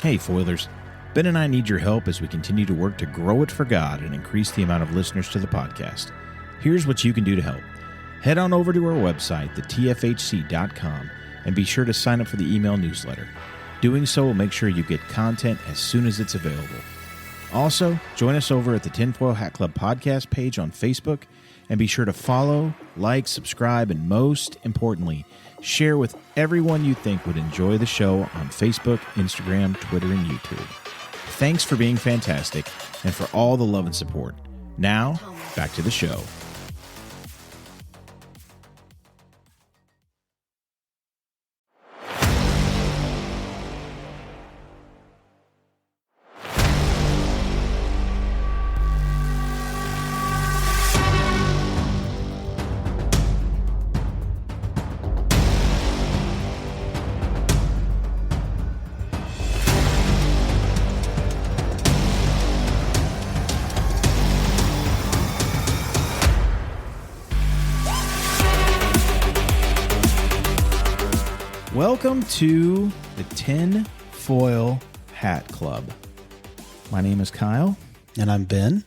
Hey, Foilers. Ben and I need your help as we continue to work to grow it for God and increase the amount of listeners to the podcast. Here's what you can do to help. Head on over to our website, thetfhc.com, and be sure to sign up for the email newsletter. Doing so will make sure you get content as soon as it's available. Also, join us over at the Tinfoil Hat Club podcast page on Facebook, and be sure to follow, like, subscribe, and most importantly, share with everyone you think would enjoy the show on Facebook, Instagram, Twitter, and YouTube. Thanks for being fantastic and for all the love and support. Now, back to the show. Welcome to the Tinfoil Hat Club. My name is Kyle. And I'm Ben.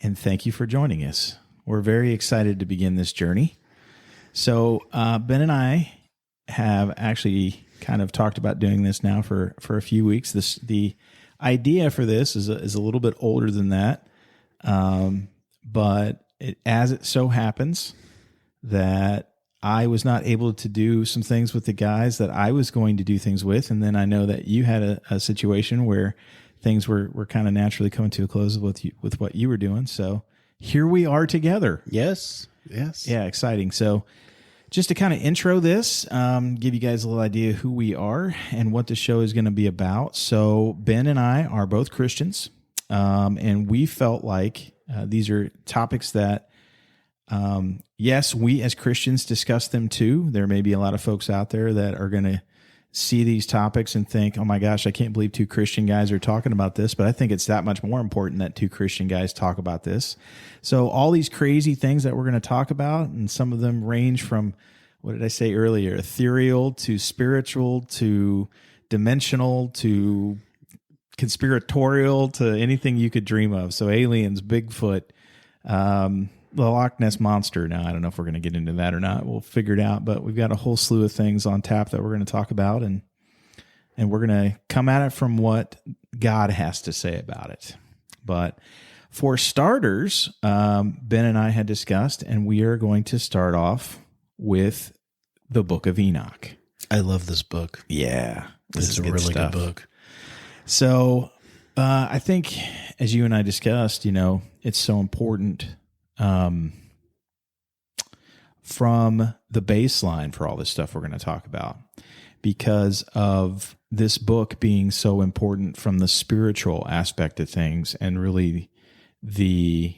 And thank you for joining us. We're very excited to begin this journey. So Ben and I have actually kind of talked about doing this now for a few weeks. The idea for this is a little bit older than that. But as it so happens that I was not able to do some things with the guys that I was going to do things with. And then I know that you had a situation where things were kind of naturally coming to a close with what you were doing. So here we are together. Yes. Yeah, exciting. So just to kind of intro this, give you guys a little idea who we are and what the show is going to be about. So Ben and I are both Christians, and we felt like these are topics that yes, we as Christians discuss them too. There may be a lot of folks out there that are going to see these topics and think, oh my gosh, I can't believe two Christian guys are talking about this. But I think it's that much more important that two Christian guys talk about this. So all these crazy things that we're going to talk about, and some of them range from, what did I say earlier, ethereal to spiritual to dimensional to conspiratorial to anything you could dream of. So aliens, Bigfoot, the Loch Ness Monster. Now, I don't know if we're going to get into that or not. We'll figure it out, but we've got a whole slew of things on tap that we're going to talk about, and we're going to come at it from what God has to say about it. But for starters, Ben and I had discussed, and we are going to start off with the Book of Enoch. I love this book. Yeah. It's a really good book. So I think, as you and I discussed, it's so important from the baseline for all this stuff we're going to talk about, because of this book being so important from the spiritual aspect of things and really the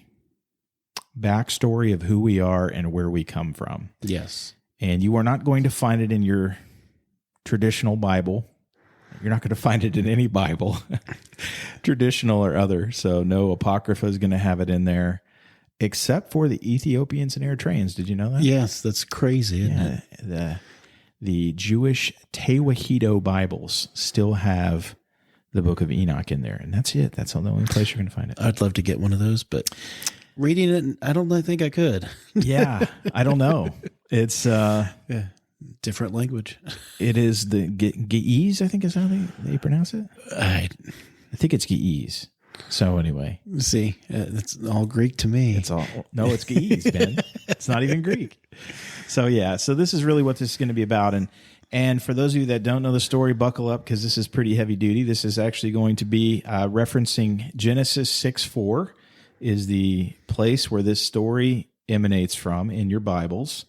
backstory of who we are and where we come from. Yes. And you are not going to find it in your traditional Bible. You're not going to find it in any Bible, traditional or other. So no Apocrypha is going to have it in there, except for the Ethiopians and Eritreans. Did you know that? Yes, that's crazy, isn't it? The Jewish Tewahedo Bibles still have the Book of Enoch in there, and that's it. That's the only place you're going to find it. I'd love to get one of those, but reading it, I don't think I could. Yeah, I don't know. It's different language. It is the Ge'ez, I think is how they pronounce it. I think it's Ge'ez. So anyway, see, it's all Greek to me. It's Ge'ez, Ben. It's not even Greek. So yeah, so this is really what this is going to be about. And for those of you that don't know the story, buckle up, because this is pretty heavy duty. This is actually going to be referencing Genesis 6:4 is the place where this story emanates from in your Bibles.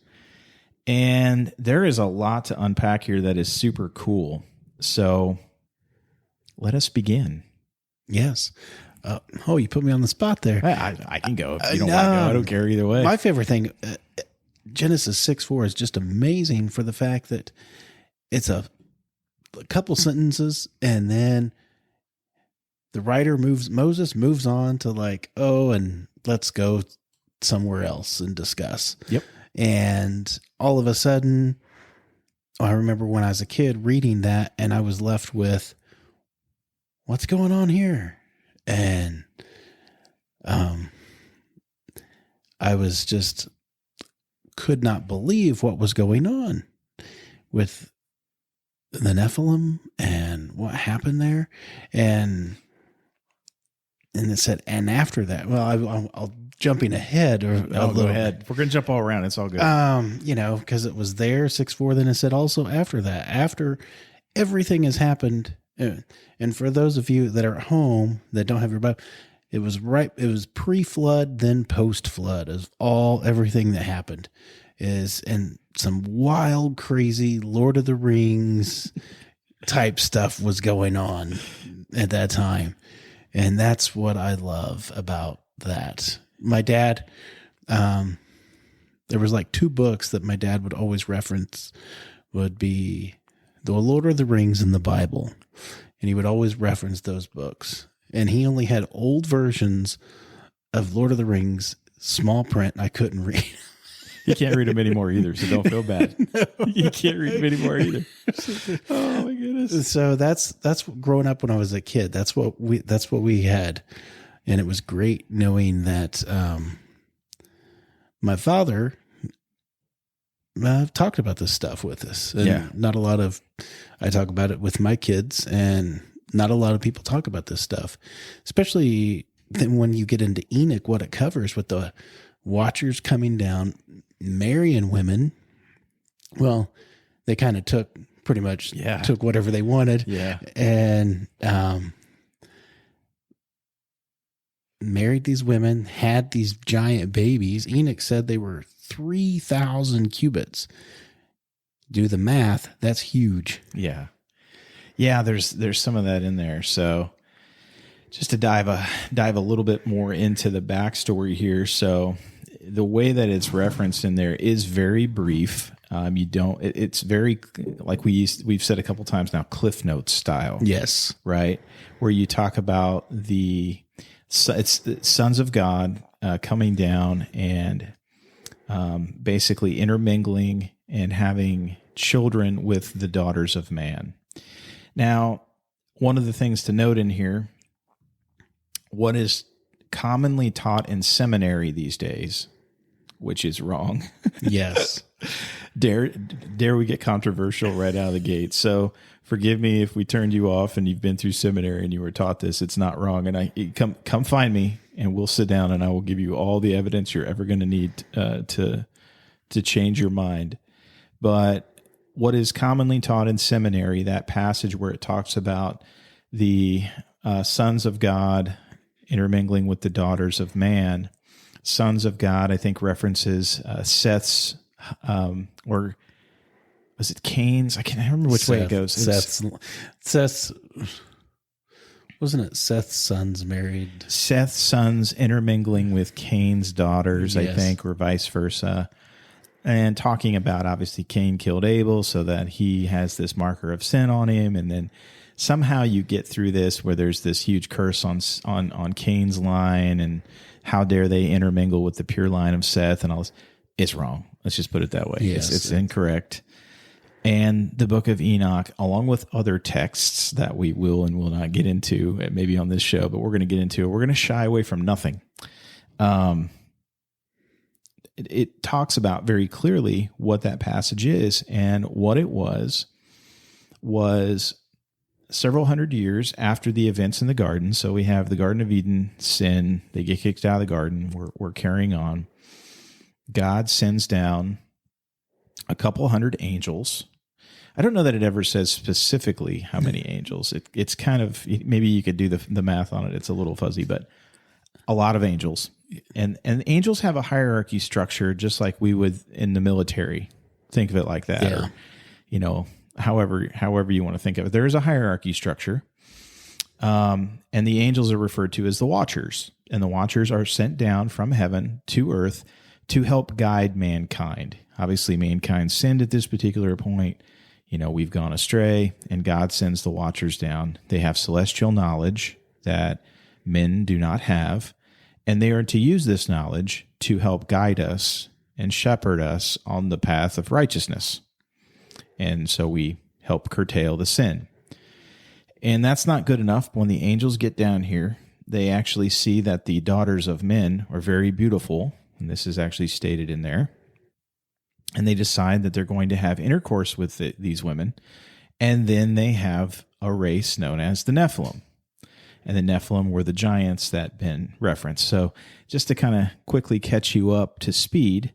And there is a lot to unpack here that is super cool. So let us begin. Yes. You put me on the spot there. I can go. If you don't want to go, I don't care either way. My favorite thing, Genesis 6:4 is just amazing for the fact that it's a couple sentences, and then the writer Moses moves on to and let's go somewhere else and discuss. Yep. And all of a sudden, I remember when I was a kid reading that, and I was left with, what's going on here? And I was just could not believe what was going on with the Nephilim and what happened there. And it said, and after that, well, I'll jumping ahead or I'll go ahead. We're going to jump all around. It's all good. Because it was there 6:4. Then it said also after that, after everything has happened. And for those of you that are at home that don't have your Bible, it was pre-flood, then post-flood is everything that happened and some wild, crazy Lord of the Rings type stuff was going on at that time. And that's what I love about that. My dad, there was like 2 books that my dad would always reference would be The Lord of the Rings and the Bible. And he would always reference those books. And he only had old versions of Lord of the Rings, small print, I couldn't read. You can't read them anymore either, so don't feel bad. No. You can't read them anymore either. Oh my goodness! So that's growing up when I was a kid. That's what we had, and it was great knowing that my father talked about this stuff with us. And not a lot of I talk about it with my kids, and not a lot of people talk about this stuff, especially then when you get into Enoch, what it covers with the Watchers coming down, marrying women. Well, they kind of took whatever they wanted. Yeah. And married these women, had these giant babies. Enoch said they were 3,000 cubits. Do the math. That's huge. Yeah. Yeah, there's some of that in there. So just to dive a little bit more into the backstory here. So the way that it's referenced in there is very brief. It's very, like we've said a couple times now, Cliff Notes style. Yes. Right. Where you talk about it's the sons of God coming down and basically intermingling and having children with the daughters of man. Now, one of the things to note in here, what is commonly taught in seminary these days, which is wrong. Yes. Dare we get controversial right out of the gate. So forgive me if we turned you off and you've been through seminary and you were taught this. It's not wrong. And come find me and we'll sit down and I will give you all the evidence you're ever going to need to change your mind. But what is commonly taught in seminary, that passage where it talks about the sons of God intermingling with the daughters of man, sons of God, I think references Seth's, or was it Cain's? I can't remember which way it goes. Seth's, wasn't it Seth's sons married? Seth's sons intermingling with Cain's daughters, Yes. I think, or vice versa. And talking about, obviously, Cain killed Abel so that he has this marker of sin on him. And then somehow you get through this where there's this huge curse on Cain's line and how dare they intermingle with the pure line of Seth and all this. It's wrong. Let's just put it that way. Yes. It's incorrect. And the book of Enoch, along with other texts that we will and will not get into, maybe on this show, but we're going to get into it. We're going to shy away from nothing. It talks about very clearly what that passage is, and what it was several hundred years after the events in the garden. So we have the Garden of Eden, sin, they get kicked out of the garden, we're carrying on. God sends down a couple hundred angels. I don't know that it ever says specifically how many angels. It's kind of, maybe you could do the math on it. It's a little fuzzy, but a lot of angels. And angels have a hierarchy structure just like we would in the military. Think of it like that. Yeah. Or, however you want to think of it. There is a hierarchy structure. And the angels are referred to as the watchers. And the watchers are sent down from heaven to earth to help guide mankind. Obviously, mankind sinned at this particular point. We've gone astray, and God sends the watchers down. They have celestial knowledge that men do not have, and they are to use this knowledge to help guide us and shepherd us on the path of righteousness. And so we help curtail the sin. And that's not good enough. When the angels get down here, they actually see that the daughters of men are very beautiful. And this is actually stated in there. And they decide that they're going to have intercourse with these women. And then they have a race known as the Nephilim. And the Nephilim were the giants that Ben referenced. So just to kind of quickly catch you up to speed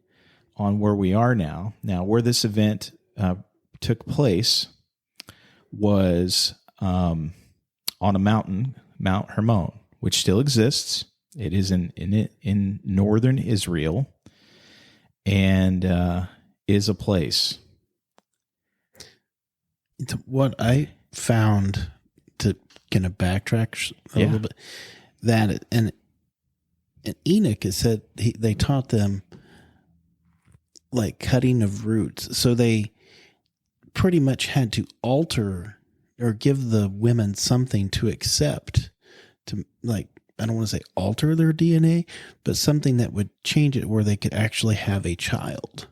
on where we are now. Now, where this event took place was on a mountain, Mount Hermon, which still exists. It is in northern Israel, and is a place. What I found, to kind of backtrack a little bit, that and Enoch has said they taught them like cutting of roots, so they pretty much had to alter or give the women something to accept, to, like, I don't want to say alter their DNA, but something that would change it where they could actually have a child.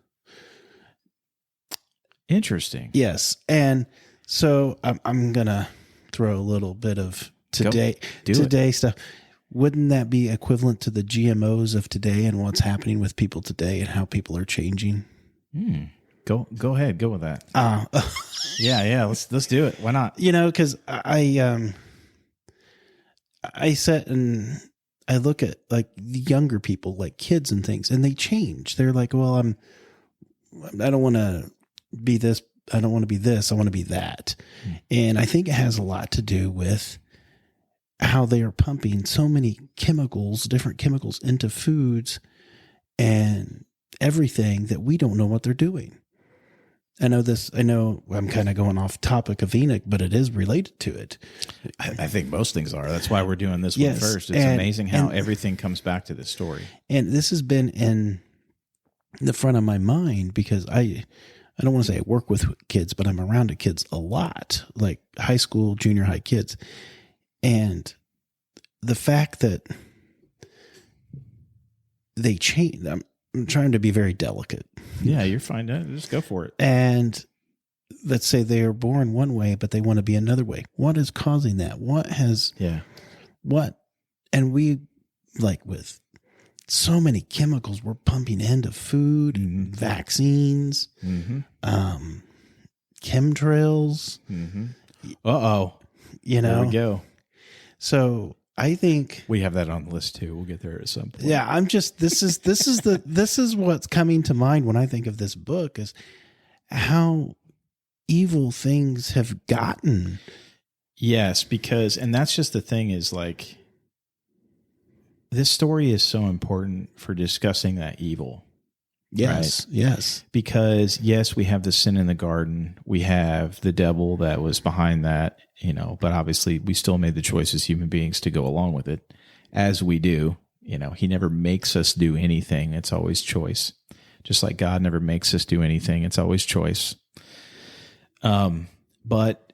Interesting. Yes. And so I'm going to throw a little bit of today stuff. Wouldn't that be equivalent to the GMOs of today and what's happening with people today and how people are changing? Go ahead. Go with that. Yeah. Let's do it. Why not? You know, because I sit and I look at like the younger people, like kids and things, and they change. They're like, well, I don't want to be this. I don't want to be this. I want to be that. And I think it has a lot to do with how they are pumping so many chemicals, different chemicals into foods and everything that we don't know what they're doing. I know I'm kind of going off topic of Enoch, but it is related to it. I think most things are. That's why we're doing this one first. It's amazing how everything comes back to this story. And this has been in the front of my mind because I don't want to say I work with kids, but I'm around kids a lot, like high school, junior high kids. And the fact that they change, I'm trying to be very delicate. Yeah, you're fine. Just go for it. And let's say they are born one way, but they want to be another way. What is causing that? And we, like with so many chemicals we're pumping into food, vaccines, chemtrails. You know, there we go. So I think we have that on the list too. We'll get there at some point. Yeah, this is what's coming to mind when I think of this book, is how evil things have gotten. Yes, and that's just the thing, is like, this story is so important for discussing that evil. Yes. Right? Yes. Because yes, we have the sin in the garden. We have the devil that was behind that, you know, but obviously we still made the choice as human beings to go along with it, as we do. You know, he never makes us do anything. It's always choice. Just like God never makes us do anything. It's always choice. But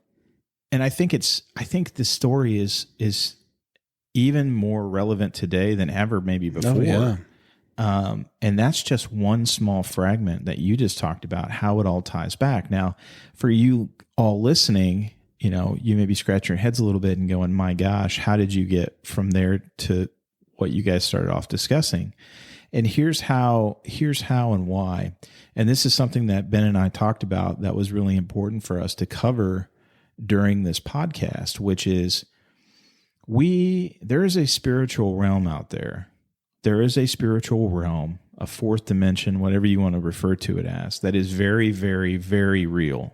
I think this story is even more relevant today than ever, maybe before. Oh, yeah. And that's just one small fragment that you just talked about, how it all ties back. Now, for you all listening, you know, you may be scratching your heads a little bit and going, my gosh, how did you get from there to what you guys started off discussing? And here's how and why. And this is something that Ben and I talked about that was really important for us to cover during this podcast, which is there is a spiritual realm out there. There is a spiritual realm, a fourth dimension, whatever you want to refer to it as, that is very, very, very real.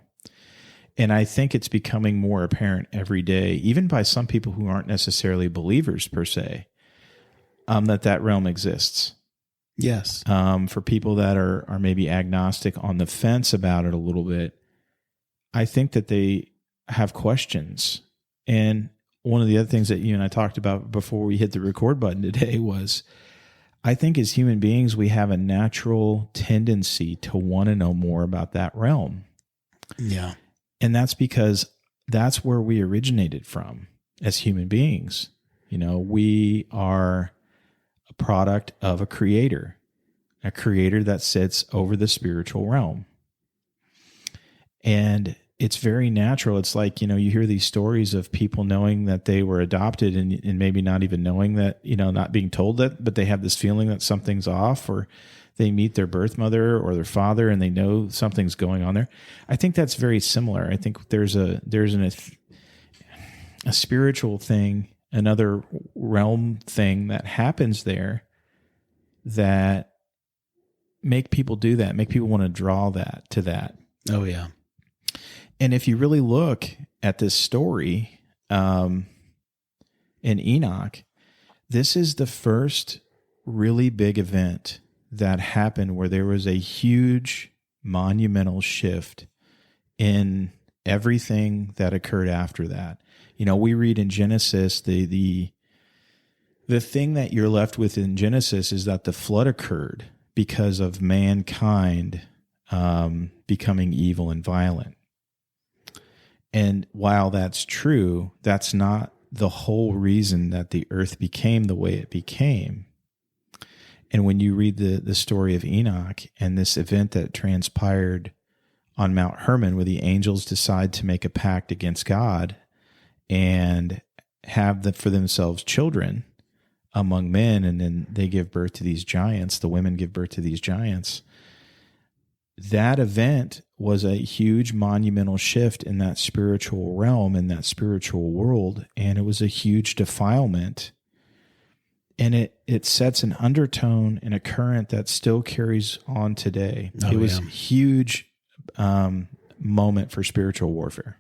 And I think it's becoming more apparent every day, even by some people who aren't necessarily believers per se, that realm exists. Yes. For people that are maybe agnostic, on the fence about it a little bit, I think that they have questions. And one of the other things that you and I talked about before we hit the record button today was, I think as human beings, we have a natural tendency to want to know more about that realm. Yeah. And that's because that's where we originated from as human beings. You know, we are a product of a creator that sits over the spiritual realm. And it's very natural. It's like, you hear these stories of people knowing that they were adopted and maybe not even knowing that, not being told that, but they have this feeling that something's off, or they meet their birth mother or their father and they know something's going on there. I think that's very similar. I think there's a spiritual thing, another realm thing that happens there that make people do that, make people want to draw that to that. Oh, yeah. And if you really look at this story in Enoch, this is the first really big event that happened where there was a huge monumental shift in everything that occurred after that. We read in Genesis, the thing that you're left with in Genesis is that the flood occurred because of mankind becoming evil and violent. And while that's true, that's not the whole reason that the earth became the way it became. And when you read the story of Enoch and this event that transpired on Mount Hermon, where the angels decide to make a pact against God and have for themselves children among men, and then they give birth to these giants, the women give birth to these giants, that event was a huge monumental shift in that spiritual realm, in that spiritual world, and it was a huge defilement. And it sets an undertone and a current that still carries on today. It was a huge moment for spiritual warfare.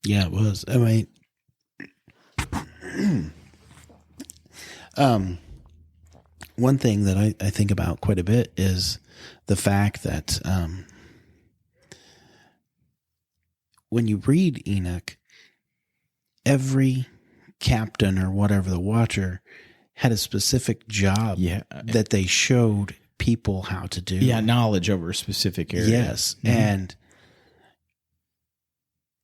Yeah, it was. I mean, one thing that I think about quite a bit is the fact that when you read Enoch, every captain or whatever, the watcher, had a specific job that they showed people how to do. Yeah, knowledge over a specific area. Yes, mm-hmm.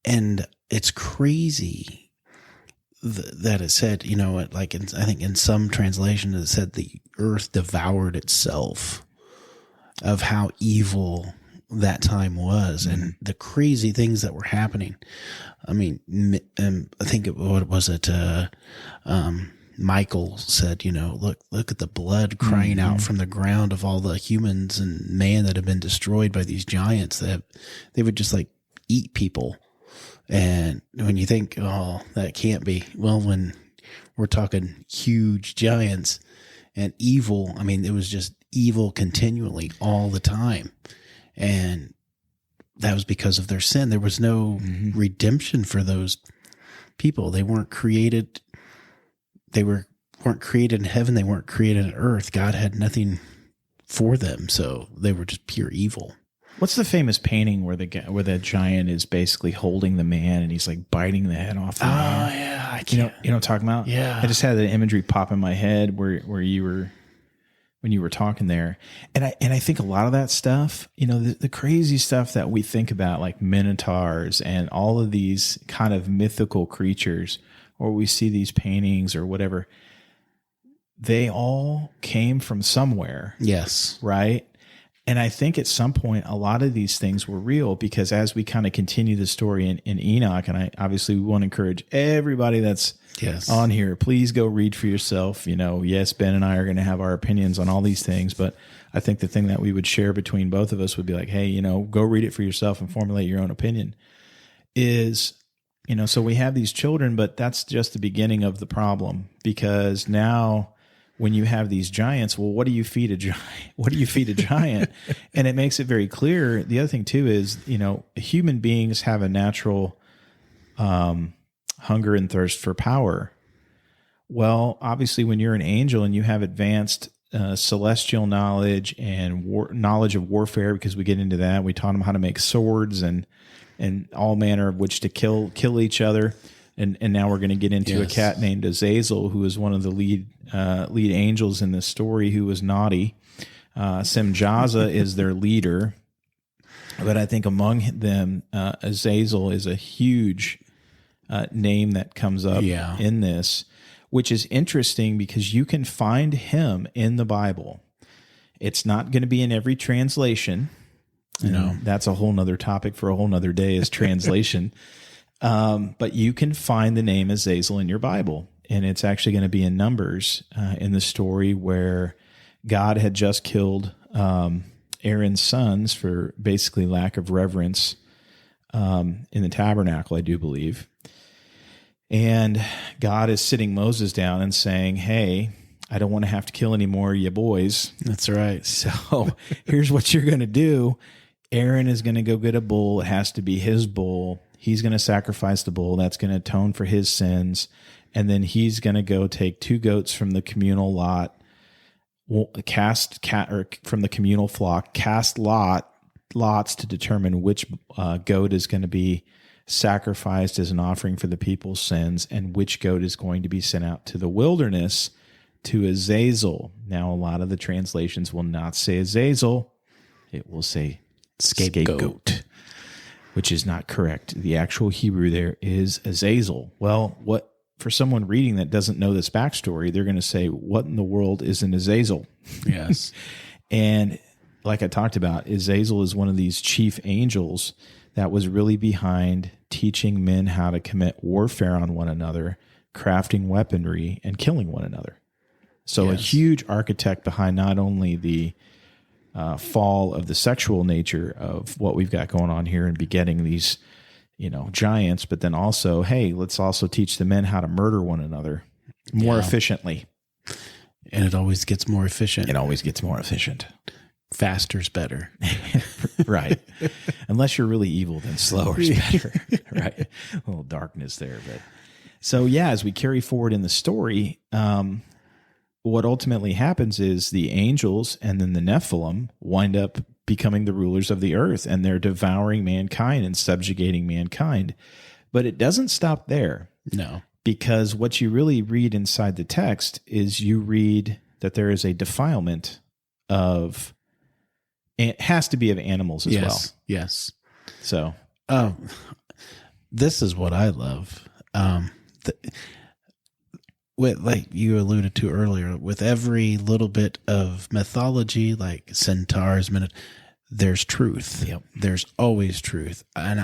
And it's crazy that it said, like I think in some translation it said the earth devoured itself, of how evil that time was, mm-hmm. and the crazy things that were happening. I mean, I think what was it? Michael said, look at the blood crying mm-hmm. out from the ground of all the humans and man that have been destroyed by these giants they would just like eat people. And when you think, oh, that can't be, well, when we're talking huge giants and evil, I mean, it was just evil continually all the time. And that was because of their sin. There was no mm-hmm. redemption for those people. They weren't created. They weren't created in heaven. They weren't created on earth. God had nothing for them. So they were just pure evil. What's the famous painting where the giant is basically holding the man and he's like biting the head off the man? Oh yeah, I can't. You know what I'm talking about? Yeah, I just had the imagery pop in my head where you were when you were talking there, and I think a lot of that stuff, the crazy stuff that we think about, like minotaurs and all of these kind of mythical creatures, or we see these paintings or whatever, they all came from somewhere. Yes, right. And I think at some point, a lot of these things were real, because as we kind of continue the story in Enoch, and we want to encourage everybody that's on here, please go read for yourself. Yes, Ben and I are going to have our opinions on all these things, but I think the thing that we would share between both of us would be like, hey, go read it for yourself and formulate your own opinion. So we have these children, but that's just the beginning of the problem, because now, when you have these giants, well, what do you feed a giant? What do you feed a giant? And it makes it very clear. The other thing too is, human beings have a natural hunger and thirst for power. Well, obviously, when you're an angel and you have advanced celestial knowledge and knowledge of warfare, because we get into that, we taught them how to make swords and all manner of which to kill each other. And now we're going to get into a cat named Azazel, who is one of the lead angels in this story, who was naughty. Semjaza is their leader, but I think among them, Azazel is a huge name that comes up in this, which is interesting because you can find him in the Bible. It's not going to be in every translation. That's a whole nother topic for a whole nother day is translation. But you can find the name Azazel in your Bible, and it's actually going to be in Numbers in the story where God had just killed Aaron's sons for basically lack of reverence in the tabernacle, I do believe. And God is sitting Moses down and saying, hey, I don't want to have to kill any more of you boys. That's right. So here's what you're going to do. Aaron is going to go get a bull. It has to be his bull. He's going to sacrifice the bull. That's going to atone for his sins. And then he's going to go take 2 goats from the communal lot, from the communal flock, cast lots to determine which goat is going to be sacrificed as an offering for the people's sins, and which goat is going to be sent out to the wilderness to Azazel. Now, a lot of the translations will not say Azazel. It will say scapegoat, which is not correct. The actual Hebrew there is Azazel. Well, what for someone reading that doesn't know this backstory, they're going to say, what in the world is an Azazel? Yes. And like I talked about, Azazel is one of these chief angels that was really behind teaching men how to commit warfare on one another, crafting weaponry, and killing one another. So a huge architect behind not only the fall of the sexual nature of what we've got going on here and begetting these, giants, but then also, hey, let's also teach the men how to murder one another more efficiently. And it always gets more efficient. It always gets more efficient. Faster's better. Right. Unless you're really evil, then slower's better. Right. A little darkness there. But so, as we carry forward in the story, what ultimately happens is the angels and then the Nephilim wind up becoming the rulers of the earth, and they're devouring mankind and subjugating mankind. But it doesn't stop there. No. Because what you really read inside the text is you read that there is a defilement of, it has to be of animals as well. Yes. So, this is what I love. With, like you alluded to earlier, with every little bit of mythology, like centaurs, there's truth. Yep. There's always truth. And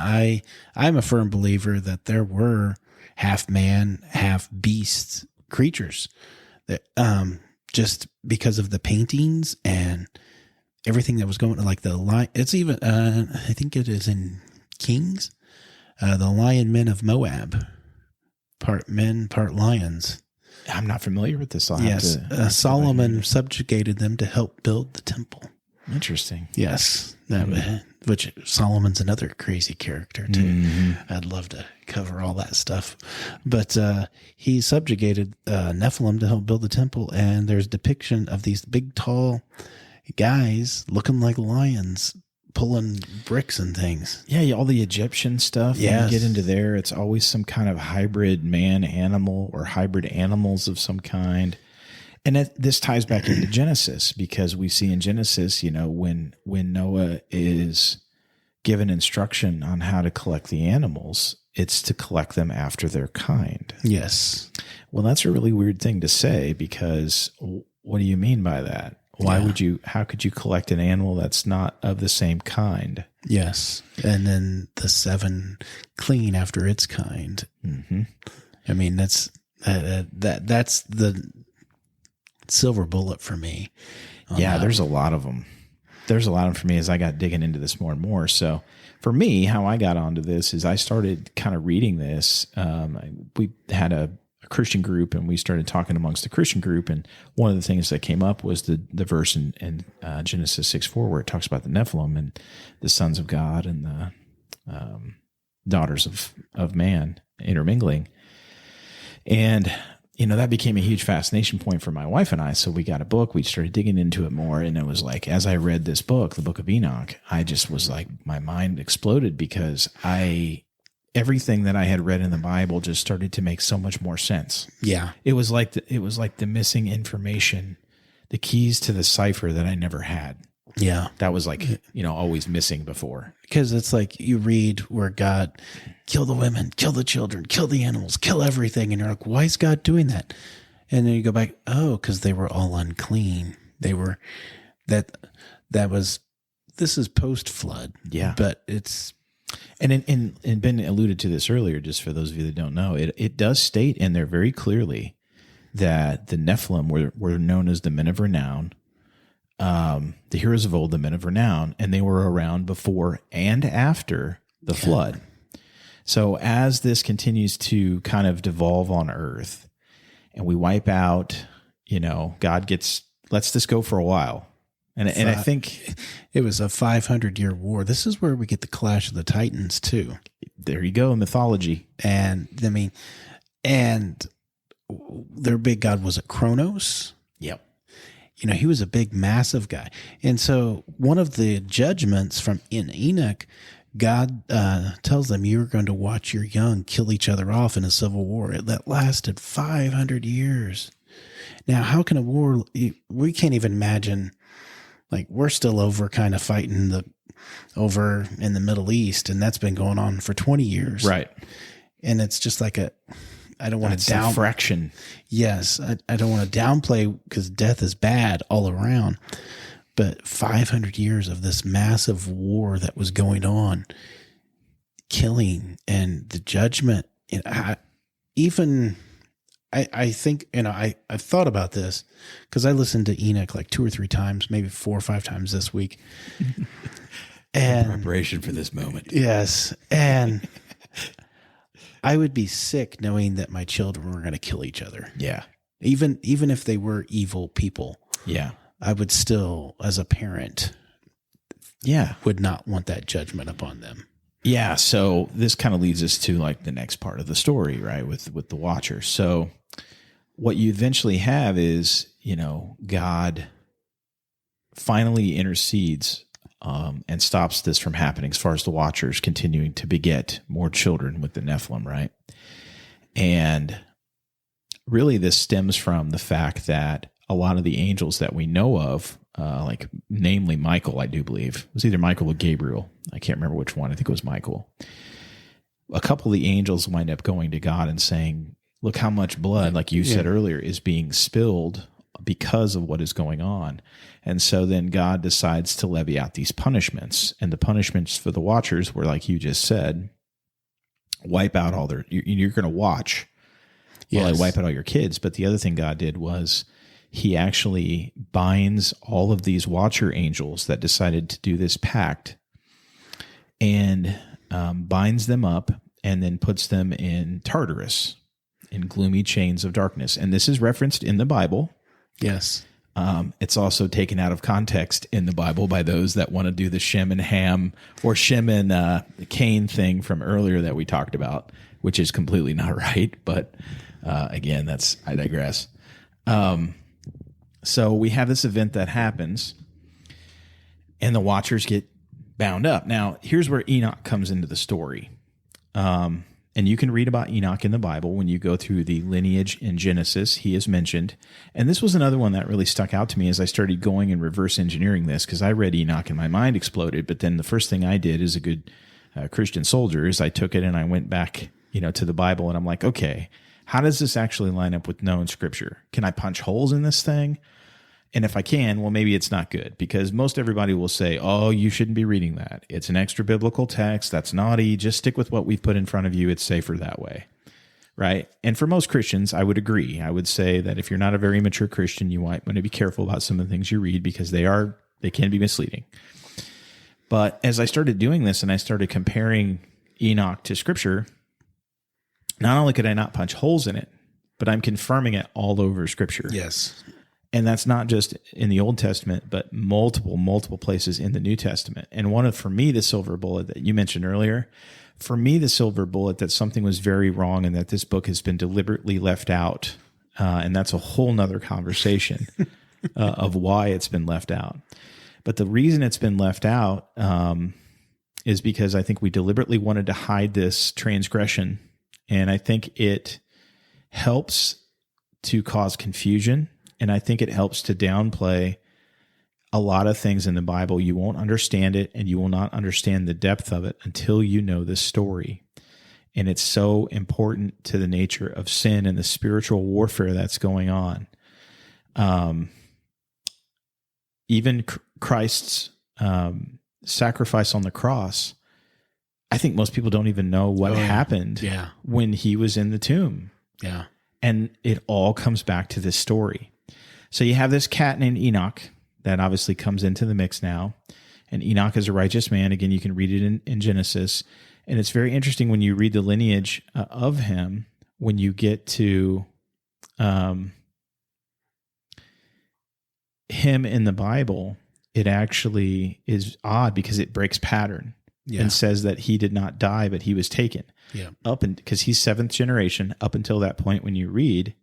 I'm a firm believer that there were half man, half beast creatures that, just because of the paintings and everything that was going on, like the lion. It's even, I think it is in Kings, the lion men of Moab, part men, part lions. I'm not familiar with this. Solomon subjugated them to help build the temple. Interesting. Yes. Which Solomon's another crazy character too. Mm-hmm. I'd love to cover all that stuff. But he subjugated Nephilim to help build the temple, and there's depiction of these big, tall guys looking like lions pulling bricks and things. Yeah, all the Egyptian stuff. Yes. When you get into there, it's always some kind of hybrid man-animal or hybrid animals of some kind. And this ties back into Genesis, because we see in Genesis, when Noah is given instruction on how to collect the animals, it's to collect them after their kind. Yes. Well, that's a really weird thing to say, because what do you mean by that? How could you collect an animal that's not of the same kind? Yes. And then the 7 clean after its kind. Mm-hmm. I mean, that's the silver bullet for me. Yeah, there's a lot of them. There's a lot of them for me as I got digging into this more and more. So for me, how I got onto this is I started kind of reading this. We had a Christian group, and we started talking amongst the Christian group. And one of the things that came up was the verse in Genesis 6:4, where it talks about the Nephilim and the sons of God and the daughters of man intermingling. And, that became a huge fascination point for my wife and I. So we got a book, we started digging into it more. And it was like, as I read this book, the book of Enoch, I just was like, my mind exploded, because everything that I had read in the Bible just started to make so much more sense. Yeah. It was like the missing information, the keys to the cipher that I never had. Yeah. That was like, always missing before. Because it's like you read where God, kill the women, kill the children, kill the animals, kill everything. And you're like, why is God doing that? And then you go back, because they were all unclean. They were, that was this is post flood. Yeah. But it's, And Ben alluded to this earlier, just for those of you that don't know, it does state in there very clearly that the Nephilim were known as the men of renown, the heroes of old, the men of renown, and they were around before and after the flood. So as this continues to kind of devolve on earth and we wipe out, God lets this go for a while. And I think it was a 500-year war. This is where we get the Clash of the Titans too. There you go, mythology. And their big god was Kronos. Yep. He was a big, massive guy. And so one of the judgments in Enoch, God tells them, you're going to watch your young kill each other off in a civil war. That lasted 500 years. Now, how can a war, we can't even imagine, like, we're still over kind of fighting over in the Middle East, and that's been going on for 20 years. Right. And it's just like I don't want to a fraction. Yes. I don't want to downplay, because death is bad all around. But 500 years of this massive war that was going on, killing, and the judgment. I think, I've thought about this because I listened to Enoch like 2 or 3 times, maybe 4 or 5 times this week. And preparation for this moment. Yes. And I would be sick knowing that my children were going to kill each other. Yeah. Even if they were evil people. Yeah. I would still, as a parent, would not want that judgment upon them. Yeah. So this kind of leads us to like the next part of the story, right? With the Watchers. So what you eventually have is, God finally intercedes and stops this from happening as far as the Watchers continuing to beget more children with the Nephilim, right? And really this stems from the fact that a lot of the angels that we know of, like namely Michael, I do believe, it was either Michael or Gabriel. I can't remember which one. I think it was Michael. A couple of the angels wind up going to God and saying, look how much blood, like you said earlier, is being spilled because of what is going on. And so then God decides to levy out these punishments. And the punishments for the Watchers were, like you just said, wipe out all you're going to watch. Well, I wipe out all your kids. But the other thing God did was he actually binds all of these Watcher angels that decided to do this pact and binds them up and then puts them in Tartarus, in gloomy chains of darkness. And this is referenced in the Bible. Yes. It's also taken out of context in the Bible by those that want to do the Shem and Ham or Shem and Cain thing from earlier that we talked about, which is completely not right. But again, I digress. So we have this event that happens, and the Watchers get bound up. Now, here's where Enoch comes into the story. And you can read about Enoch in the Bible when you go through the lineage in Genesis. He is mentioned. And this was another one that really stuck out to me as I started going and reverse engineering this, because I read Enoch and my mind exploded. But then the first thing I did as a good Christian soldier is I took it and I went back, to the Bible, and I'm like, okay, how does this actually line up with known scripture? Can I punch holes in this thing? And if I can, well, maybe it's not good, because most everybody will say, oh, you shouldn't be reading that. It's an extra biblical text. That's naughty. Just stick with what we've put in front of you. It's safer that way. Right. And for most Christians, I would agree. I would say that if you're not a very mature Christian, you might want to be careful about some of the things you read, because they can be misleading. But as I started doing this and I started comparing Enoch to scripture, not only could I not punch holes in it, but I'm confirming it all over scripture. Yes. And that's not just in the Old Testament, but multiple places in the New Testament. And for me, the silver bullet that you mentioned earlier, that something was very wrong and that this book has been deliberately left out. And that's a whole nother conversation of why it's been left out. But the reason it's been left out is because I think we deliberately wanted to hide this transgression. And I think it helps to cause confusion. And I think it helps to downplay a lot of things in the Bible. You won't understand it, and you will not understand the depth of it until you know this story. And it's so important to the nature of sin and the spiritual warfare that's going on. Even Christ's sacrifice on the cross, I think most people don't even know what happened when he was in the tomb. Yeah. And it all comes back to this story. So you have this cat named Enoch that obviously comes into the mix now. And Enoch is a righteous man. Again, you can read it in Genesis. And it's very interesting when you read the lineage of him, when you get to him in the Bible, it actually is odd because it breaks pattern and says that he did not die, but he was taken. Yeah. Because he's seventh generation, up until that point when you read,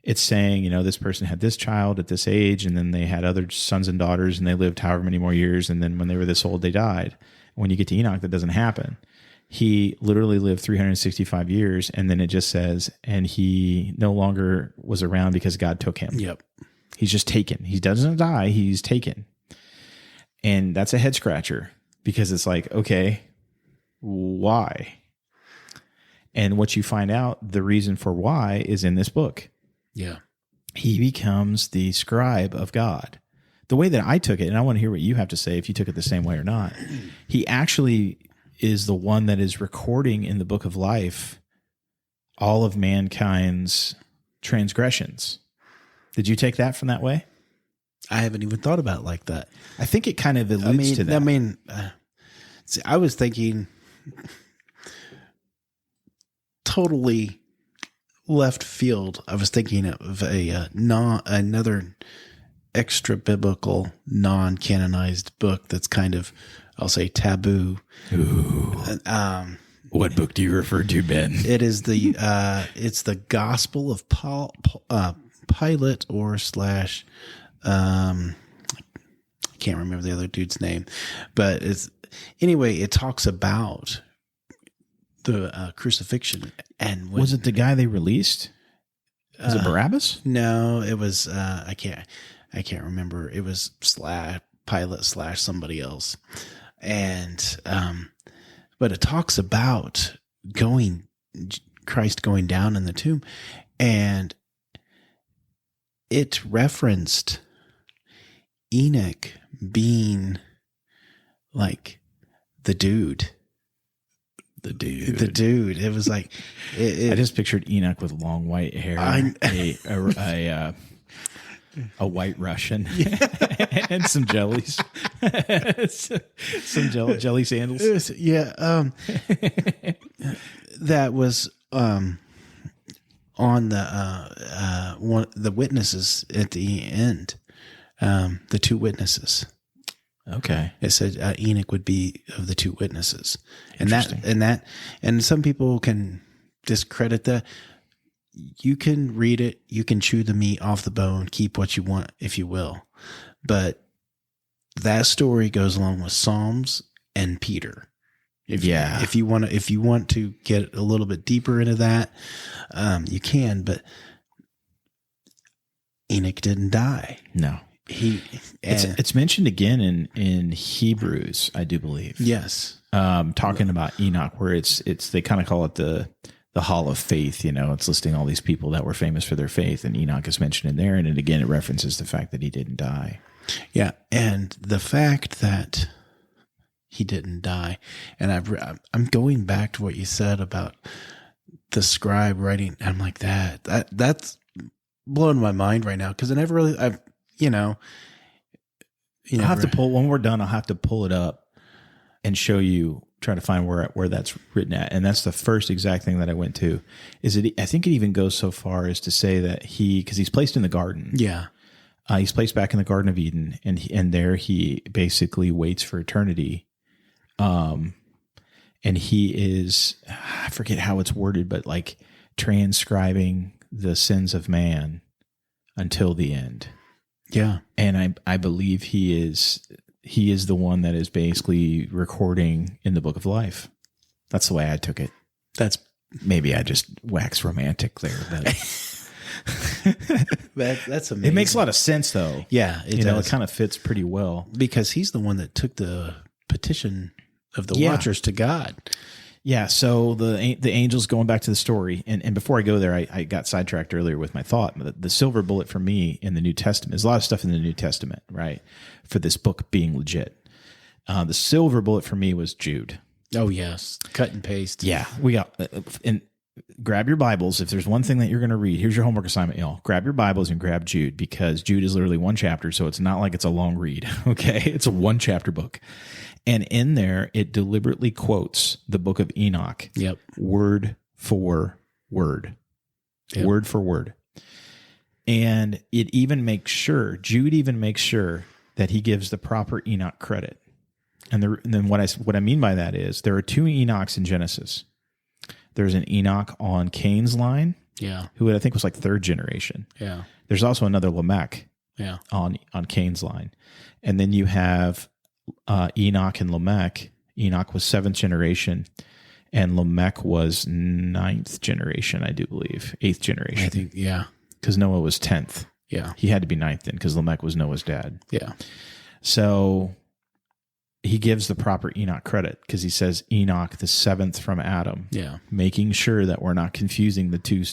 it's saying, this person had this child at this age, and then they had other sons and daughters, and they lived however many more years, and then when they were this old, they died. When you get to Enoch, that doesn't happen. He literally lived 365 years, and then it just says, and he no longer was around because God took him. Yep. He's just taken. He doesn't die, he's taken. And that's a head scratcher, because it's like, okay, why? And what you find out, the reason for why, is in this book. Yeah. He becomes the scribe of God. The way that I took it, and I want to hear what you have to say if you took it the same way or not, he actually is the one that is recording in the book of life all of mankind's transgressions. Did you take that from that way? I haven't even thought about it like that. I think it kind of alludes to that. See, I was thinking totally left field. I was thinking of another extra biblical, non-canonized book that's kind of, I'll say, taboo. Ooh. What book do you refer to, Ben? It is it's the Gospel of Pilate I can't remember the other dude's name, but it talks about the crucifixion. And was it the guy they released? Was it Barabbas? No, it was I can't remember. It was Pilate / somebody else. And but it talks about Christ going down in the tomb, and it referenced Enoch being like the dude. It was like I just pictured Enoch with long white hair, a white Russian, and some jellies, some jelly sandals. Yeah, that was on the witnesses at the end. The two witnesses. Okay. It said Enoch would be of the two witnesses. And some people can discredit that. You can read it. You can chew the meat off the bone, keep what you want, if you will. But that story goes along with Psalms and Peter. If you want to get a little bit deeper into that, you can, but Enoch didn't die. No. It's mentioned again in Hebrews, I do believe. Yes. Talking about Enoch, where it's they kind of call it the Hall of Faith. It's listing all these people that were famous for their faith, and Enoch is mentioned in there. And again, it references the fact that he didn't die. Yeah, and the fact that he didn't die, and I'm going back to what you said about the scribe writing. I'm like that's blowing my mind right now, because I never really I'll have to pull, when we're done, I'll have to pull it up and show you, try to find where that's written at. And that's the first exact thing that I went to. I think it even goes so far as to say that because he's placed in the garden. Yeah. He's placed back in the Garden of Eden, and there he basically waits for eternity. And he is, I forget how it's worded, but like transcribing the sins of man until the end. Yeah. And I believe he is the one that is basically recording in the book of life. That's the way I took it. Maybe I just waxed romantic there, but that's amazing. It makes a lot of sense though. Yeah, it does. It kind of fits pretty well, because he's the one that took the petition of the watchers to God. Yeah, so the angels, going back to the story, and before I go there, I got sidetracked earlier with my thought. The silver bullet for me in the New Testament, there's a lot of stuff in the New Testament, right, for this book being legit. The silver bullet for me was Jude. Oh, yes. Cut and paste. Yeah, we got, and grab your Bibles. If there's one thing that you're going to read, here's your homework assignment, y'all. Grab your Bibles and grab Jude, because Jude is literally one chapter, so it's not like it's a long read, okay? It's a one chapter book. And in there, it deliberately quotes the book of Enoch. Yep. Word for word. Yep. Word for word. And it even makes sure, Jude even makes sure that he gives the proper Enoch credit. And then what I mean by that is there are two Enochs in Genesis. There's an Enoch on Cain's line, who I think was like third generation. Yeah. There's also another Lamech, on Cain's line, and then you have Enoch and Lamech. Enoch was seventh generation, and Lamech was ninth generation, I do believe, eighth generation. I think, because Noah was 10th. Yeah, he had to be ninth then, because Lamech was Noah's dad. Yeah, so he gives the proper Enoch credit, because he says Enoch, the seventh from Adam. Yeah, making sure that we're not confusing the two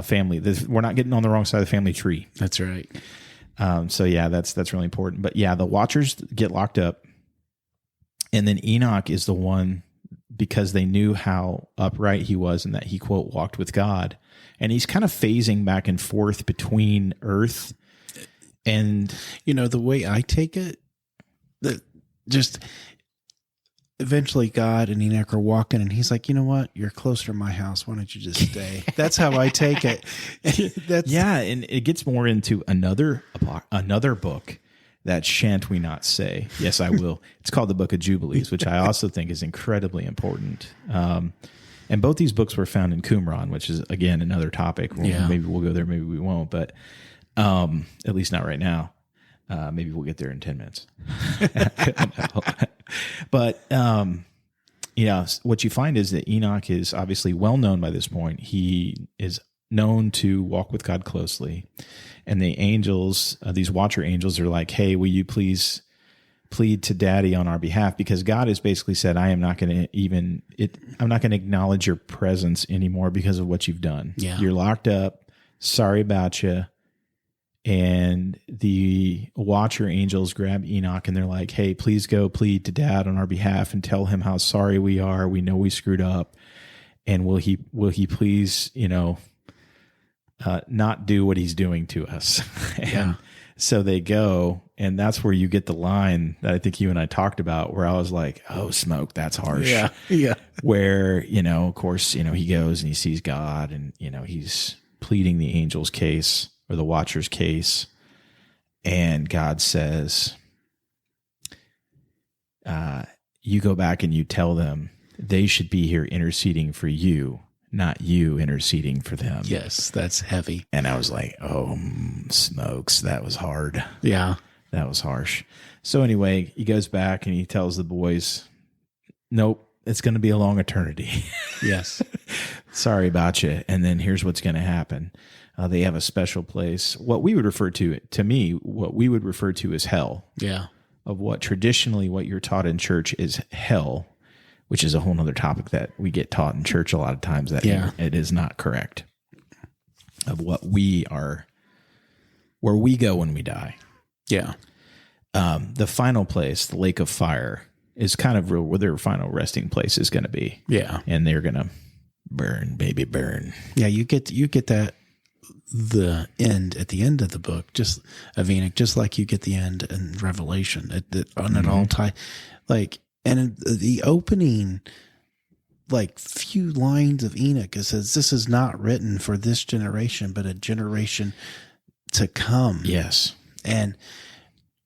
family. We're not getting on the wrong side of the family tree. That's right. So yeah, that's really important. But yeah, the Watchers get locked up, and then Enoch is the one, because they knew how upright he was and that he, quote, walked with God, and he's kind of phasing back and forth between earth and, the way I take it, that just eventually God and Enoch are walking, and he's like, you know what? You're closer to my house. Why don't you just stay? That's how I take it. And it gets more into another book that shan't we not say. Yes, I will. It's called the Book of Jubilees, which I also think is incredibly important. And both these books were found in Qumran, which is, again, another topic. Maybe we'll go there, maybe we won't, but at least not right now. Maybe we'll get there in 10 minutes. But, what you find is that Enoch is obviously well known by this point. He is known to walk with God closely. And the angels, these watcher angels, are like, hey, will you please plead to Daddy on our behalf? Because God has basically said, I'm not going to acknowledge your presence anymore because of what you've done. Yeah. You're locked up. Sorry about you. And the watcher angels grab Enoch, and they're like, hey, please go plead to Dad on our behalf and tell him how sorry we are. We know we screwed up. And will he please, not do what he's doing to us? And so they go, and that's where you get the line that I think you and I talked about, where I was like, oh, smoke, that's harsh. Yeah. Yeah. Where, of course, he goes and he sees God, and, he's pleading the angel's case, or the watcher's case. And God says, you go back and you tell them they should be here interceding for you, not you interceding for them. Yes, that's heavy. And I was like, oh, smokes, that was hard. Yeah. That was harsh. So anyway, he goes back and he tells the boys, nope, it's going to be a long eternity. Yes. Sorry about you. And then here's what's going to happen. They have a special place, what we would refer to as hell. Yeah. Of what you're taught in church is hell, which is a whole nother topic that we get taught in church a lot of times, that it is not correct, of what where we go when we die. Yeah. The final place, the lake of fire, is kind of where their final resting place is going to be. Yeah. And they're going to burn, baby, burn. Yeah. You get that. The end at the end of the book, just of Enoch, just like you get the end in Revelation on it all time. Like, and in the opening, like, few lines of Enoch, it says, this is not written for this generation, but a generation to come. Yes. And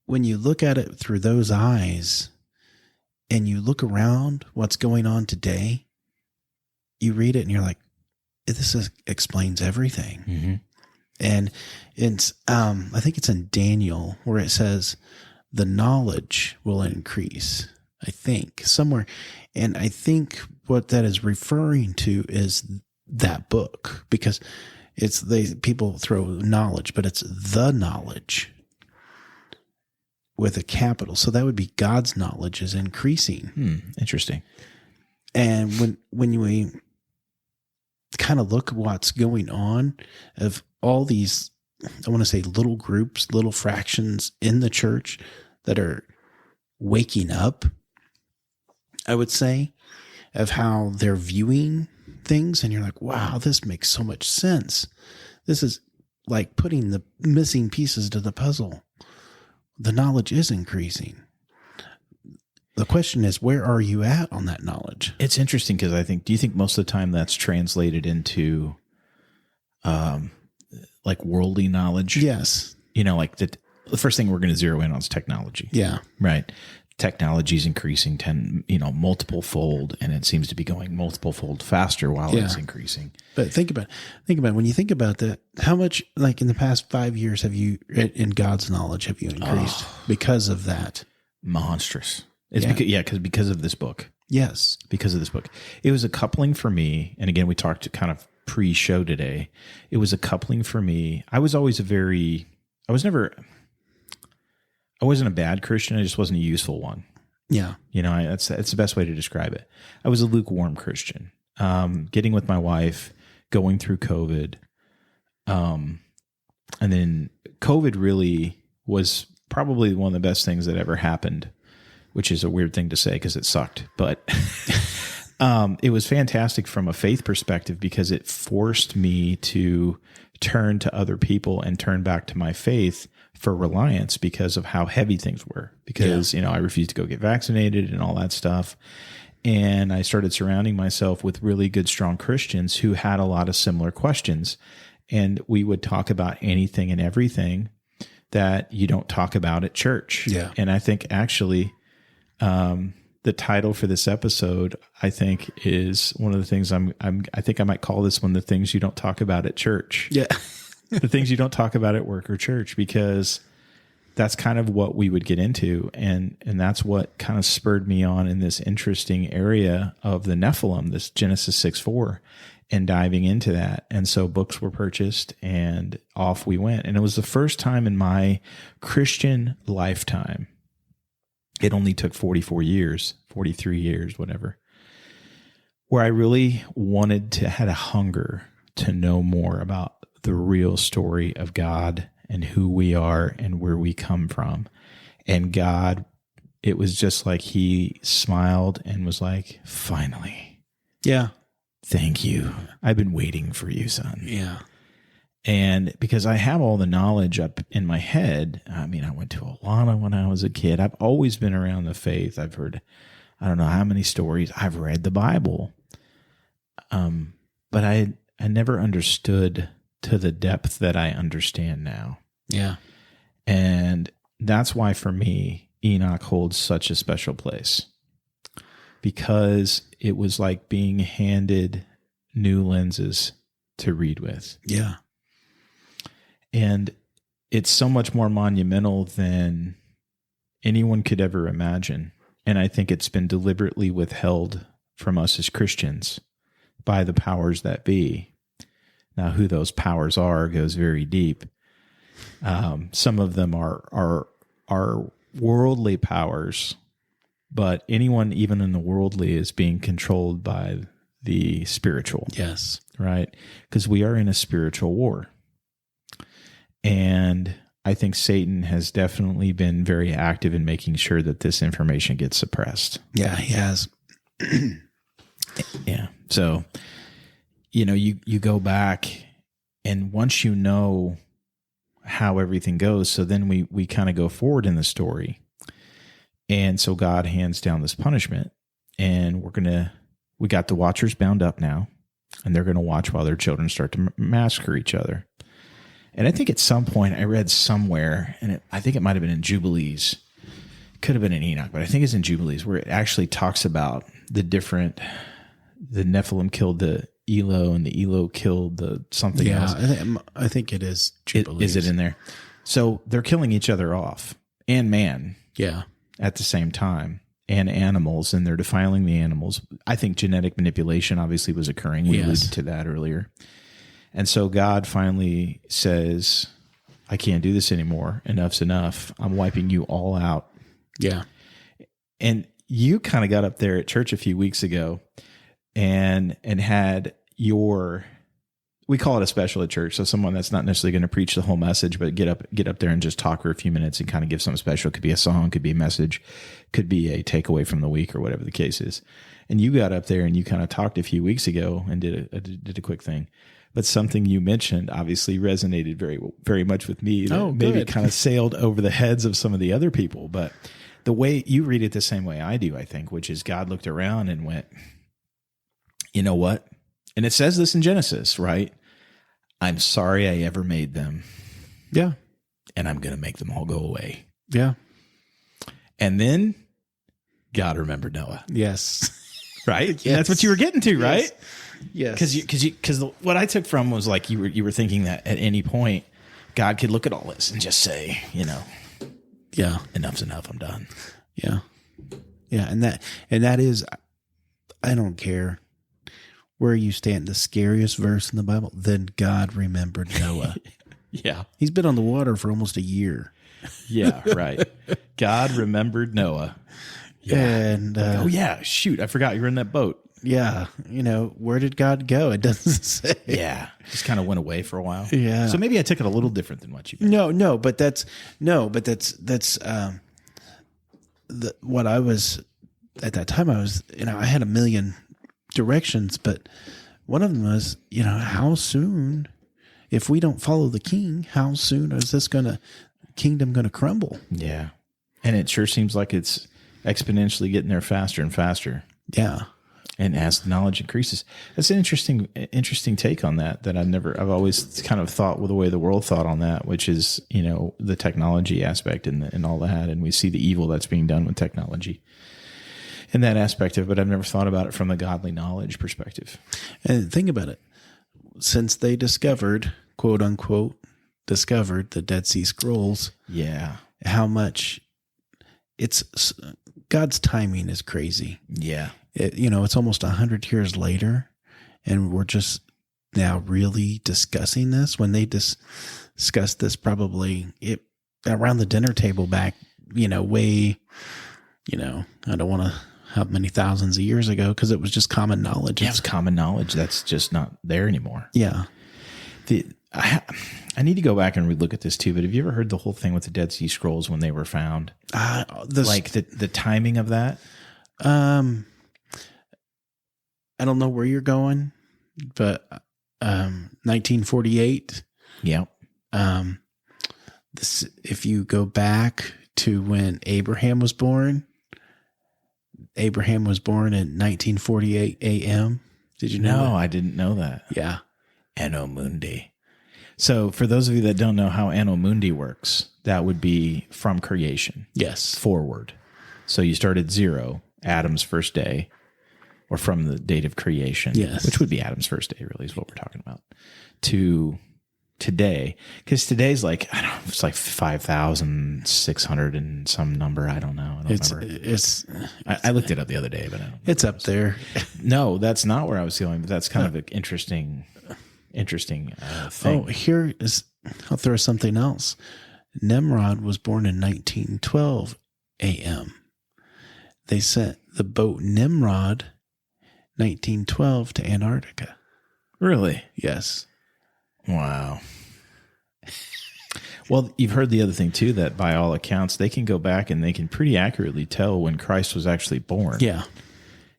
when you look at it through those eyes and you look around what's going on today, you read it and you're like, explains everything. Mm-hmm. And it's, I think it's in Daniel where it says the knowledge will increase, I think, somewhere. And I think what that is referring to is that book, because people throw knowledge, but it's the knowledge with a capital. So that would be God's knowledge is increasing. Interesting. And when we kind of look at what's going on of all these, I want to say little groups, little fractions in the church that are waking up, I would say, of how they're viewing things. And you're like, wow, this makes so much sense. This is like putting the missing pieces to the puzzle. The knowledge is increasing. The question is, where are you at on that knowledge? It's interesting because do you think most of the time that's translated into like worldly knowledge? Yes. Like the first thing we're going to zero in on is technology. Yeah. Right. Technology is increasing multiple fold, and it seems to be going multiple fold faster while it's increasing. But think about when you think about that, how much, like in the past 5 years, have you, in God's knowledge, have you increased because of that? Monstrous. It's because of this book. Yes. Because of this book. It was a coupling for me. And again, we talked kind of pre-show today. It was a coupling for me. I wasn't a bad Christian. I just wasn't a useful one. Yeah. That's the best way to describe it. I was a lukewarm Christian, getting with my wife, going through COVID. And then COVID really was probably one of the best things that ever happened, which is a weird thing to say because it sucked. But it was fantastic from a faith perspective because it forced me to turn to other people and turn back to my faith for reliance because of how heavy things were. Because, I refused to go get vaccinated and all that stuff. And I started surrounding myself with really good, strong Christians who had a lot of similar questions. And we would talk about anything and everything that you don't talk about at church. Yeah. And I think actually, the title for this episode, I think, is one of the things I think I might call this one, the things you don't talk about at church. Yeah. The things you don't talk about at work or church, because that's kind of what we would get into. And that's what kind of spurred me on in this interesting area of the Nephilim, this Genesis 6:4, and diving into that. And so books were purchased and off we went. And it was the first time in my Christian lifetime, it only took 44 years, 43 years, whatever, where I really had a hunger to know more about the real story of God and who we are and where we come from. And God, it was just like he smiled and was like, finally. Yeah. Thank you. I've been waiting for you, son. Yeah. And because I have all the knowledge up in my head, I went to Alana when I was a kid. I've always been around the faith. I've heard, I don't know how many stories. I've read the Bible. But I never understood to the depth that I understand now. Yeah. And that's why for me, Enoch holds such a special place, because it was like being handed new lenses to read with. Yeah. And it's so much more monumental than anyone could ever imagine. And I think it's been deliberately withheld from us as Christians by the powers that be. Now, who those powers are goes very deep. Some of them are worldly powers, but anyone even in the worldly is being controlled by the spiritual. Yes. Right? Because we are in a spiritual war. And I think Satan has definitely been very active in making sure that this information gets suppressed. Yeah, he has. Yeah. So, you go back, and once you know how everything goes, so then we kind of go forward in the story. And so God hands down this punishment, and we got the Watchers bound up now, and they're going to watch while their children start to massacre each other. And I think at some point I read somewhere, and I think it might have been in Jubilees, could have been in Enoch, but I think it's in Jubilees, where it actually talks about the Nephilim killed the Elo, and the Elo killed the something else. I think it is Jubilees. Is it in there? So they're killing each other off, and man. Yeah. At the same time, and animals, and they're defiling the animals. I think genetic manipulation obviously was occurring. We alluded to that earlier. And so God finally says, I can't do this anymore. Enough's enough. I'm wiping you all out. Yeah. And you kind of got up there at church a few weeks ago and had your we call it a special at church. So someone that's not necessarily going to preach the whole message, but get up there and just talk for a few minutes and kind of give something special. It could be a song, could be a message, could be a takeaway from the week or whatever the case is. And you got up there and you kind of talked a few weeks ago and did a quick thing. But something you mentioned obviously resonated very, very much with me. Maybe kind of sailed over the heads of some of the other people. But the way you read it the same way I do, I think, which is God looked around and went, you know what? And it says this in Genesis, right? I'm sorry I ever made them. Yeah. And I'm going to make them all go away. Yeah. And then God remembered Noah. Yes. Right? Yes. That's what you were getting to, right? Yes. Because what I took from was like you were thinking that at any point God could look at all this and just say, yeah, enough's enough. I'm done. Yeah. Yeah. And that is, I don't care where you stand. The scariest verse in the Bible, then God remembered Noah. Yeah. He's been on the water for almost a year. Yeah. Right. God remembered Noah. Yeah. And, oh yeah, shoot. I forgot you were in that boat. Yeah. Where did God go? It doesn't say. Yeah. Just kind of went away for a while. Yeah. So maybe I took it a little different than what you meant. No, but that's what I was at that time. I was, I had a million directions, but one of them was, how soon, if we don't follow the king, how soon is this kingdom going to crumble? Yeah. And it sure seems like it's exponentially getting there faster and faster. Yeah. And as knowledge increases, that's an interesting take on that I've always kind of thought with the way the world thought on that, which is, the technology aspect and all that. And we see the evil that's being done with technology in that aspect of it, but I've never thought about it from the godly knowledge perspective. And think about it. Since they discovered, quote unquote, the Dead Sea Scrolls. Yeah. How much God's timing is crazy. Yeah. It's almost 100 years later, and we're just now really discussing this when they discussed this probably around the dinner table back, way, I don't want to how many thousands of years ago, because it was just common knowledge. Yeah, it was common knowledge. That's just not there anymore. Yeah. I need to go back and relook at this too, but have you ever heard the whole thing with the Dead Sea Scrolls when they were found? Like the timing of that? I don't know where you're going, but 1948. Yeah. If you go back to when Abraham was born in 1948 AM. Did you know? No, I didn't know that. Yeah. Anno Mundi. So for those of you that don't know how Anno Mundi works, that would be from creation. Yes. Forward. So you start at 0, Adam's first day, or from the date of creation, yes, which would be Adam's first day, really, is what we're talking about, to today. Because today's like, I don't know, it's like 5,600 and some number. I don't know. I don't remember. I looked it up the other day, but I don't know. It's up there. No, that's not where I was going, but that's kind of an interesting thing. Oh, I'll throw something else. Nimrod was born in 1912 AM. They sent the boat Nimrod 1912 to Antarctica. Really? Yes. Wow. Well, you've heard the other thing too, that by all accounts, they can go back and they can pretty accurately tell when Christ was actually born. Yeah.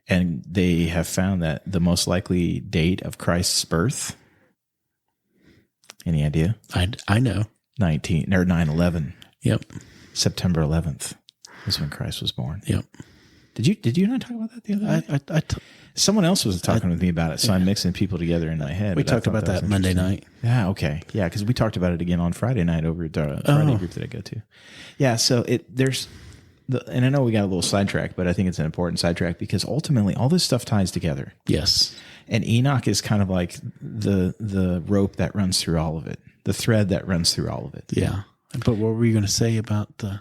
And they have found that the most likely date of Christ's birth. Any idea? I know. 9/11. Yep. September 11th is when Christ was born. Yep. Did you not talk about that the other day? Someone else was talking with me about it, so I'm mixing people together in my head. We talked about that Monday night. Yeah, okay. Yeah, because we talked about it again on Friday night over at the Friday group that I go to. Yeah, so and I know we got a little sidetrack, but I think it's an important sidetrack because ultimately all this stuff ties together. Yes. And Enoch is kind of like the rope that runs through all of it, the thread that runs through all of it. Yeah. But what were you going to say about the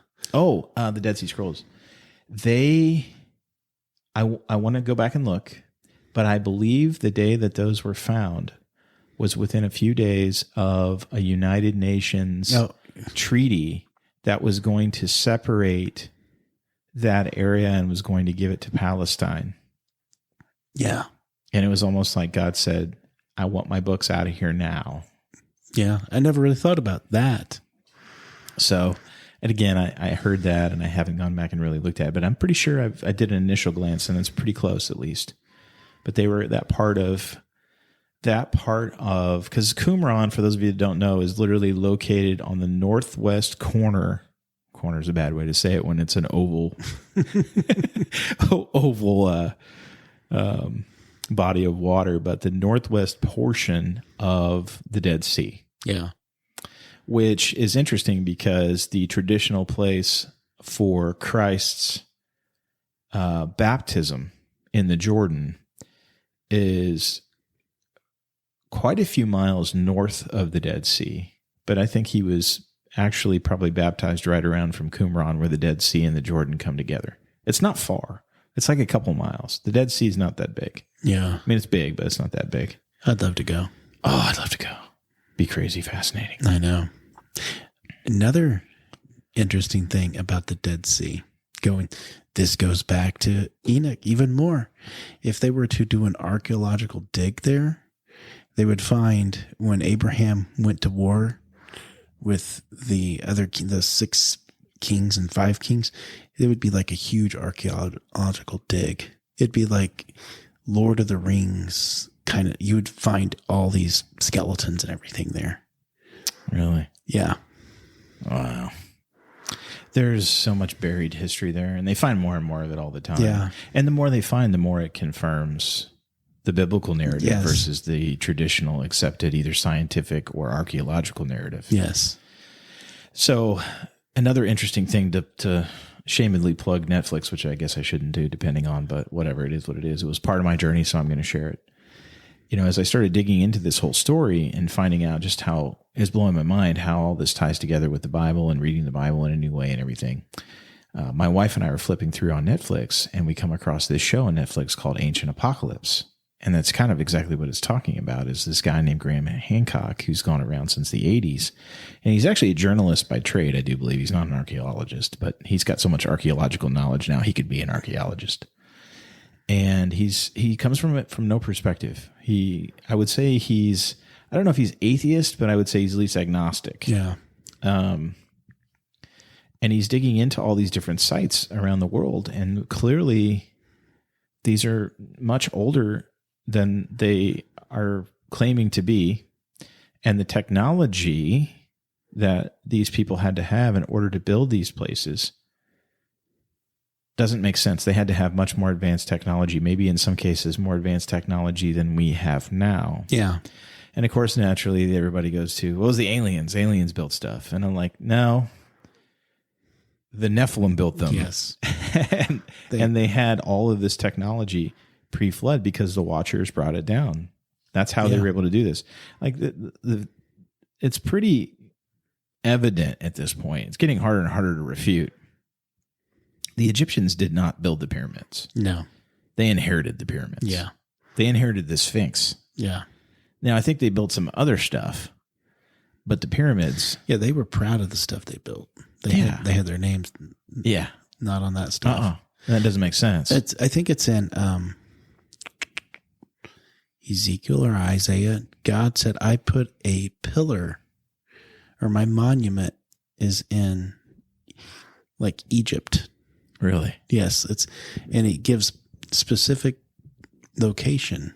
Dead Sea Scrolls? I want to go back and look, but I believe the day that those were found was within a few days of a United Nations treaty that was going to separate that area and was going to give it to Palestine. Yeah. And it was almost like God said, I want my books out of here now. Yeah, I never really thought about that. So, and again, I heard that, and I haven't gone back and really looked at it, but I'm pretty sure I did an initial glance, and it's pretty close at least. But they were that part of, because Qumran, for those of you that don't know, is literally located on the northwest corner. Corner is a bad way to say it when it's an oval, body of water, but the northwest portion of the Dead Sea. Yeah. Which is interesting because the traditional place for Christ's baptism in the Jordan is quite a few miles north of the Dead Sea. But I think he was actually probably baptized right around from Qumran, where the Dead Sea and the Jordan come together. It's not far. It's like a couple miles. The Dead Sea is not that big. Yeah. I mean, it's big, but it's not that big. I'd love to go. Oh, I'd love to go. Be crazy fascinating. I know. Another interesting thing about the Dead Sea, this goes back to Enoch even more. If they were to do an archaeological dig there, they would find when Abraham went to war with the 6 kings and 5 kings, it would be like a huge archaeological dig. It'd be like Lord of the Rings kind of. You would find all these skeletons and everything there. Really? Yeah. Wow. There's so much buried history there, and they find more and more of it all the time. Yeah. And the more they find, the more it confirms the biblical narrative versus the traditional accepted either scientific or archaeological narrative. Yes. So another interesting thing to shamedly plug Netflix, which I guess I shouldn't do depending on, but whatever, it is what it is. It was part of my journey, so I'm going to share it. You know, as I started digging into this whole story and finding out just how it's blowing my mind, how all this ties together with the Bible and reading the Bible in a new way and everything. My wife and I were flipping through on Netflix, and we come across this show on Netflix called Ancient Apocalypse. And that's kind of exactly what it's talking about, is this guy named Graham Hancock, who's gone around since the 80s. And he's actually a journalist by trade, I do believe. He's not an archaeologist, but he's got so much archaeological knowledge now, he could be an archaeologist. And he comes from it from no perspective. I would say I don't know if he's atheist, but I would say he's at least agnostic. Yeah. And he's digging into all these different sites around the world. And clearly these are much older than they are claiming to be. And the technology that these people had to have in order to build these places doesn't make sense. They had to have much more advanced technology, maybe in some cases more advanced technology than we have now. Yeah. And of course, naturally, everybody goes to, what was the aliens? Aliens built stuff. And I'm like, no, the Nephilim built them. Yes. and they had all of this technology pre-flood because the Watchers brought it down. That's how they were able to do this. Like it's pretty evident at this point. It's getting harder and harder to refute. The Egyptians did not build the pyramids. No. They inherited the pyramids. Yeah. They inherited the Sphinx. Yeah. Now, I think they built some other stuff, but the pyramids... Yeah, they were proud of the stuff they built. They had their names not on that stuff. That doesn't make sense. I think it's in Ezekiel or Isaiah. God said, I put a pillar, or my monument is in like Egypt. Really? Yes, and it gives specific location,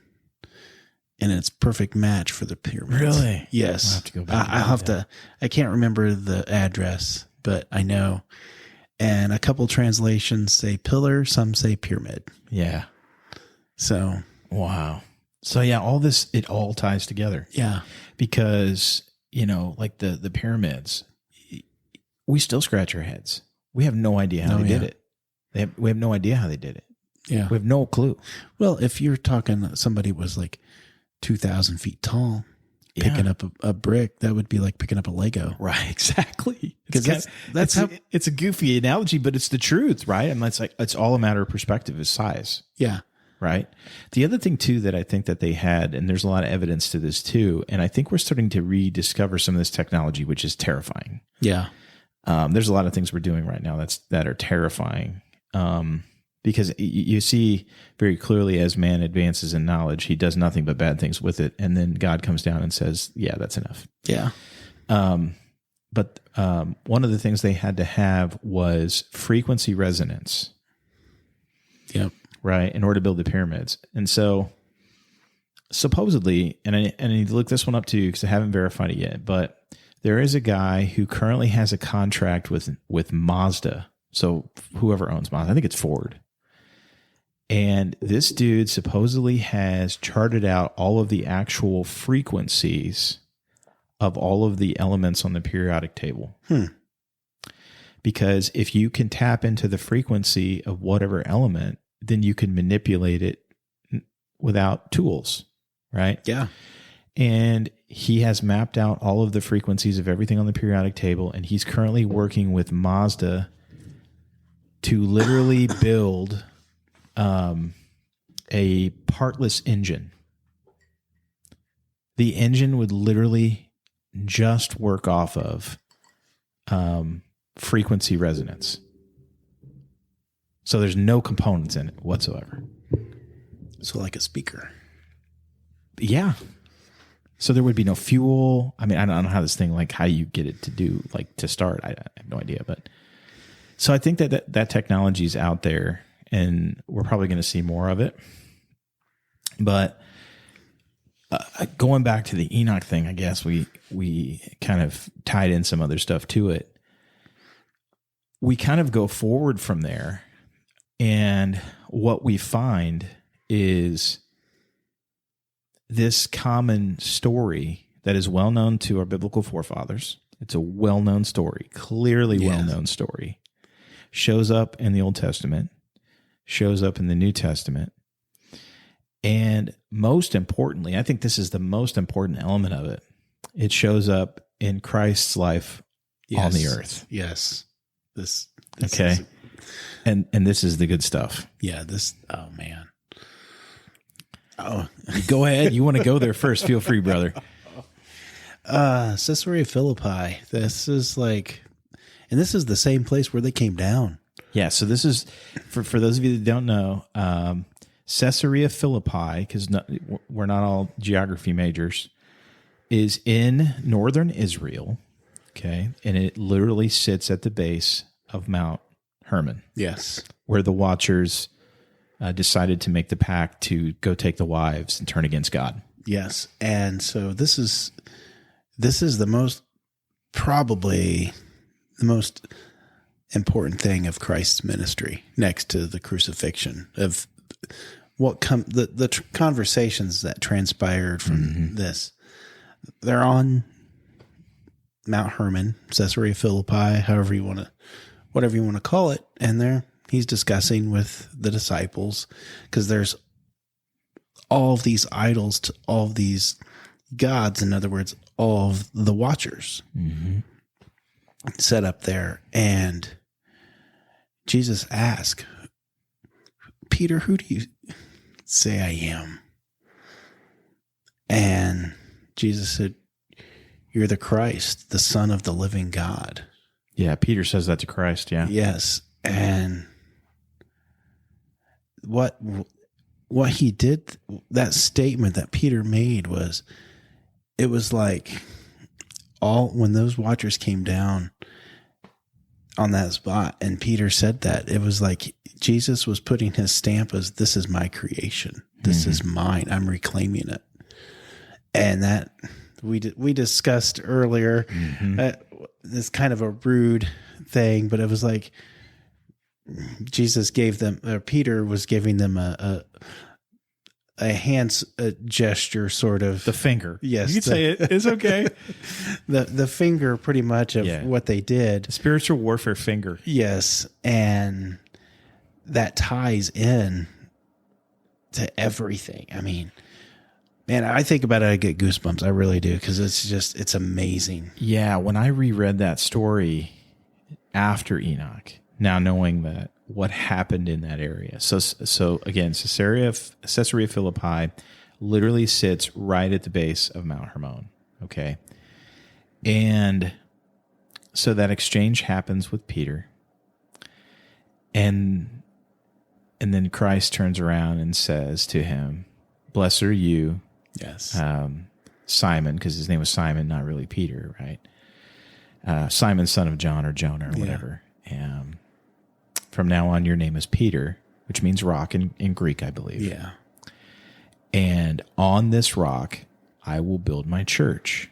and it's perfect match for the pyramids. Really? Yes. I'll have to go back. I'll have to. I can't remember the address, but I know. And a couple translations say pillar, some say pyramid. Yeah. So. Wow. So yeah, all this, it all ties together. Yeah. Because, like the pyramids, we still scratch our heads. We have no idea how they did it. We have no idea how they did it. Yeah. We have no clue. Well, if you're talking somebody was like 2,000 feet tall, picking up a brick, that would be like picking up a Lego. Right. Exactly. Because that's how it's a goofy analogy, but it's the truth, right? And it's all a matter of perspective, is size. Yeah. Right. The other thing too that I think that they had, and there's a lot of evidence to this too, and I think we're starting to rediscover some of this technology, which is terrifying. Yeah. There's a lot of things we're doing right now that are terrifying. because you see very clearly as man advances in knowledge, he does nothing but bad things with it. And then God comes down and says, yeah, that's enough. Yeah. But one of the things they had to have was frequency resonance. Yep. Right. In order to build the pyramids. And so supposedly, and I need to look this one up too, because I haven't verified it yet, but there is a guy who currently has a contract with Mazda. So whoever owns Mazda, I think it's Ford. And this dude supposedly has charted out all of the actual frequencies of all of the elements on the periodic table. Because if you can tap into the frequency of whatever element, then you can manipulate it without tools, right? Yeah. And he has mapped out all of the frequencies of everything on the periodic table, and he's currently working with Mazda to literally build a partless engine. The engine would literally just work off of frequency resonance. So there's no components in it whatsoever. So like a speaker. Yeah. So there would be no fuel. I mean, I don't know how this thing, like how you get it to do, like to start. I have no idea. But so I think that technology is out there, and we're probably going to see more of it. But going back to the Enoch thing, I guess we kind of tied in some other stuff to it. We kind of go forward from there, and what we find is this common story that is well known to our biblical forefathers. It's a well-known story, clearly well-known story. Shows up in the Old Testament, shows up in the New Testament. And most importantly, I think this is the most important element of it. It shows up in Christ's life on the earth. Yes. This okay. And this is the good stuff. Yeah, oh man. Oh, go ahead. You want to go there first? Feel free, brother. Caesarea Philippi. This is the same place where they came down. Yeah. So this is for those of you that don't know, Caesarea Philippi, because we're not all geography majors, is in northern Israel. Okay, and it literally sits at the base of Mount Hermon. Yes, where the Watchers decided to make the pact to go take the wives and turn against God. Yes, and so this is probably the most important thing of Christ's ministry, next to the crucifixion, of the conversations that transpired from this. They're on Mount Hermon, Caesarea Philippi, whatever you want to call it, and he's discussing with the disciples, because there's all of these idols to all of these gods. In other words, all of the Watchers set up there. And Jesus asked, Peter, who do you say I am? And Jesus said, you're the Christ, the Son of the living God. Yeah, Peter says that to Christ, yeah. Yes, and what he did, that statement that Peter made it was like when those Watchers came down on that spot and Peter said that, it was like Jesus was putting his stamp as, this is my creation. This is mine. I'm reclaiming it. And that we discussed earlier, this kind of a rude thing, but it was like Jesus gave them, or Peter was giving them a hand gesture, sort of. The finger. Yes. You can say it. It's okay. the finger, pretty much, of what they did. The spiritual warfare finger. Yes. And that ties in to everything. I mean, man, I think about it, I get goosebumps. I really do, because it's amazing. Yeah, when I reread that story after Enoch, now knowing that what happened in that area. So again, Caesarea Philippi literally sits right at the base of Mount Hermon. Okay, and so that exchange happens with Peter, and And then Christ turns around and says to him, "Blessed are you, Yes. Simon," because his name was Simon, not really Peter, right? Simon, son of John, or Jonah, or whatever. From now on, your name is Peter, which means rock in Greek, I believe. Yeah. And on this rock, I will build my church,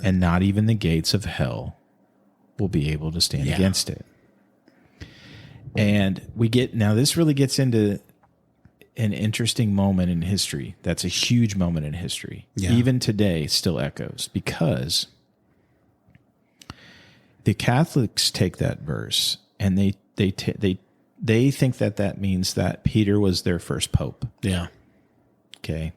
and not even the gates of hell will be able to stand against it. And now this really gets into an interesting moment in history. That's a huge moment in history. Yeah. Even today still echoes, because the Catholics take that verse and they think that means that Peter was their first pope. Yeah. Okay.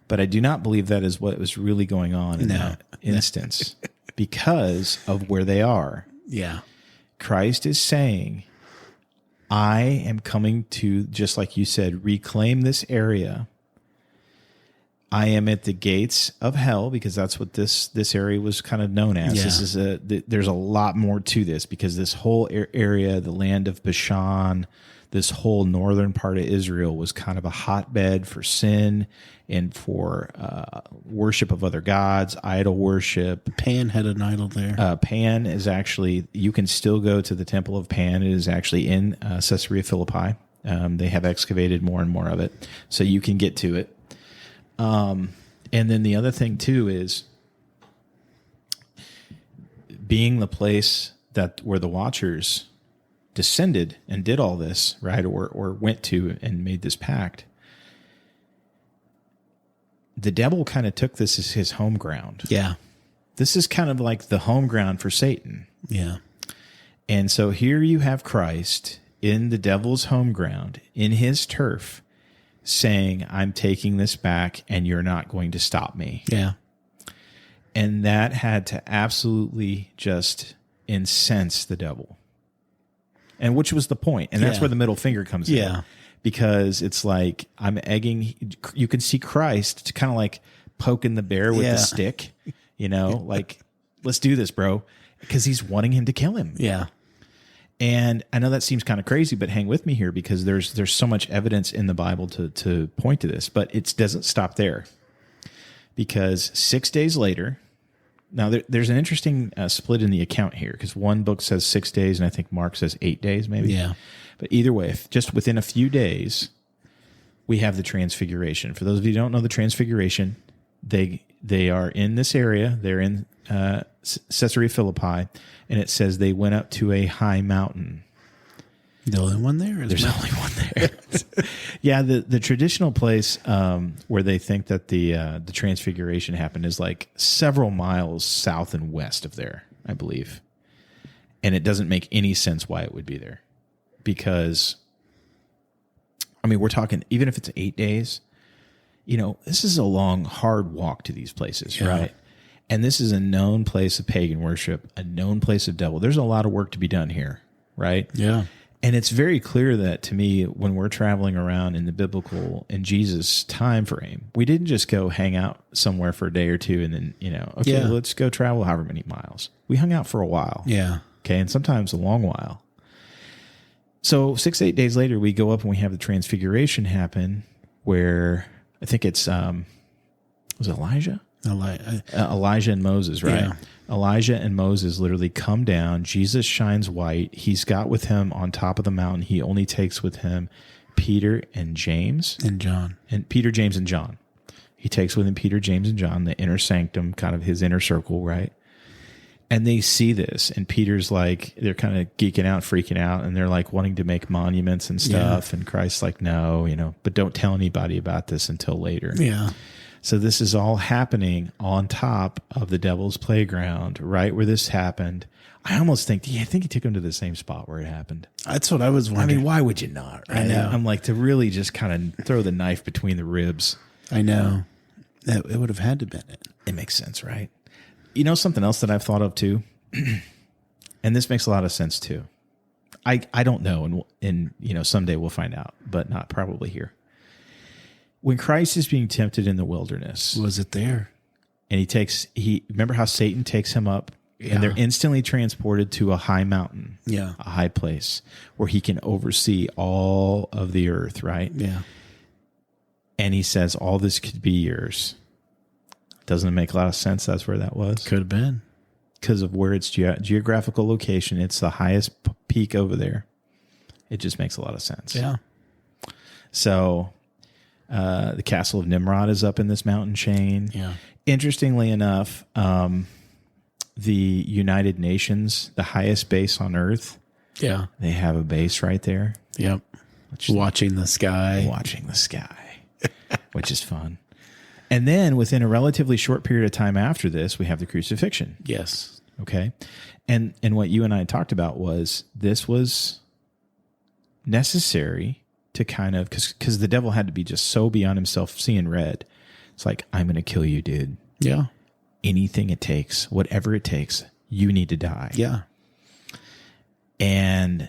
But I do not believe that is what was really going on in that instance because of where they are. Yeah. Christ is saying, I am coming to, just like you said, reclaim this area. I am at the gates of hell, because that's what this area was kind of known as. Yeah. There's a lot more to this, because this whole area, the land of Bashan, this whole northern part of Israel was kind of a hotbed for sin and for worship of other gods, idol worship. Pan had an idol there. Pan is actually, you can still go to the temple of Pan. It is actually in Caesarea Philippi. They have excavated more and more of it, so you can get to it. And then the other thing too is being the place where the Watchers descended and did all this, right? Or went to and made this pact. The devil kind of took this as his home ground. Yeah. This is kind of like the home ground for Satan. Yeah. And so here you have Christ in the devil's home ground, in his turf, saying, I'm taking this back and you're not going to stop me. Yeah. And that had to absolutely just incense the devil. And which was the point. And that's where the middle finger comes in. Yeah. Because it's like, I'm egging, you can see Christ kind of like poking the bear with the stick, like, let's do this, bro. Because he's wanting him to kill him. Yeah. And I know that seems kind of crazy, but hang with me here, because there's so much evidence in the Bible to point to this, but it doesn't stop there. Because 6 days later, now there's an interesting split in the account here, because one book says 6 days and I think Mark says 8 days maybe. Yeah. But either way, just within a few days, we have the Transfiguration. For those of you who don't know the Transfiguration, they are in this area. They're in Caesarea Philippi, and it says they went up to a high mountain. The only one there? There's only one there. Yeah, the traditional place where they think that the Transfiguration happened is like several miles south and west of there, I believe. And it doesn't make any sense why it would be there. Because, I mean, we're talking, even if it's 8 days, this is a long, hard walk to these places, right? And this is a known place of pagan worship, a known place of devil. There's a lot of work to be done here, right? Yeah. And it's very clear that, to me, when we're traveling around in the biblical and Jesus time frame, we didn't just go hang out somewhere for a day or two and then, let's go travel however many miles. We hung out for a while. Yeah. Okay, and sometimes a long while. So 6, 8 days later, we go up and we have the Transfiguration happen, where I think it's was it Elijah? Elijah and Moses, right? Yeah. Elijah and Moses literally come down. Jesus shines white. He's got with him on top of the mountain. He only takes with him Peter and James and John. And Peter, James, and John. He takes with him Peter, James, and John, the inner sanctum, kind of his inner circle, right? And they see this, and Peter's like, they're kind of geeking out, freaking out, and they're like wanting to make monuments and stuff. Yeah. And Christ's like, no, but don't tell anybody about this until later. Yeah. So this is all happening on top of the devil's playground, right where this happened. I almost think he took him to the same spot where it happened. That's what I was wondering. I mean, why would you not? Right? I know. I'm like, to really just kind of throw the knife between the ribs. I know. It would have had to been it. It makes sense, right? Something else that I've thought of too, and this makes a lot of sense too. I don't know, and someday we'll find out, but not probably here. When Christ is being tempted in the wilderness, was it there? And remember how Satan takes him up And they're instantly transported to a high mountain, Yeah. a high place where he can oversee all of the earth, right? Yeah. And he says, all this could be yours. Doesn't it make a lot of sense? That's where that was. Could have been. Because of where its geographical location. It's the highest peak over there. It just makes a lot of sense. Yeah. So the castle of Nimrod is up in this mountain chain. Yeah. Interestingly enough, the United Nations, the highest base on Earth, Yeah. they have a base right there. Yep. Watching the sky. Watching the sky, which is fun. And then within a relatively short period of time after this, we have the crucifixion. Yes. Okay. And what you and I talked about was this was necessary to kind of, because the devil had to be just so beyond himself, seeing red. It's like, I'm going to kill you, dude. Yeah. Anything it takes, whatever it takes, you need to die. Yeah. And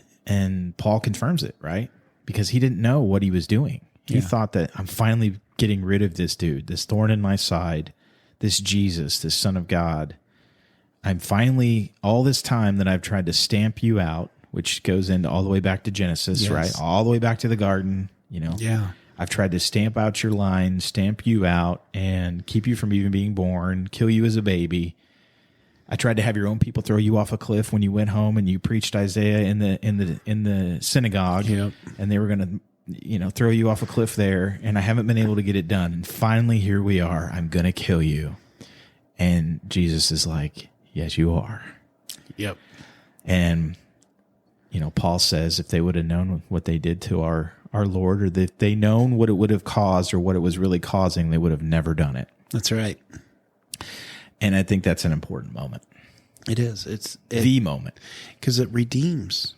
Paul confirms it, right? Because he didn't know what he was doing. He thought that I'm finally getting rid of this dude, this thorn in my side, this Jesus, this Son of God. I'm finally, all this time that I've tried to stamp you out, which goes into all the way back to Genesis, right? All the way back to the garden, Yeah. I've tried to stamp out your line, stamp you out, and keep you from even being born, kill you as a baby. I tried to have your own people throw you off a cliff when you went home and you preached Isaiah in the synagogue, and they were going to, throw you off a cliff there. And I haven't been able to get it done. And finally, here we are. I'm going to kill you. And Jesus is like, yes, you are. Yep. And Paul says if they would have known what they did to our Lord, or if they known what it would have caused or what it was really causing, they would have never done it. That's right. And I think that's an important moment. It is. It's the moment, because it redeems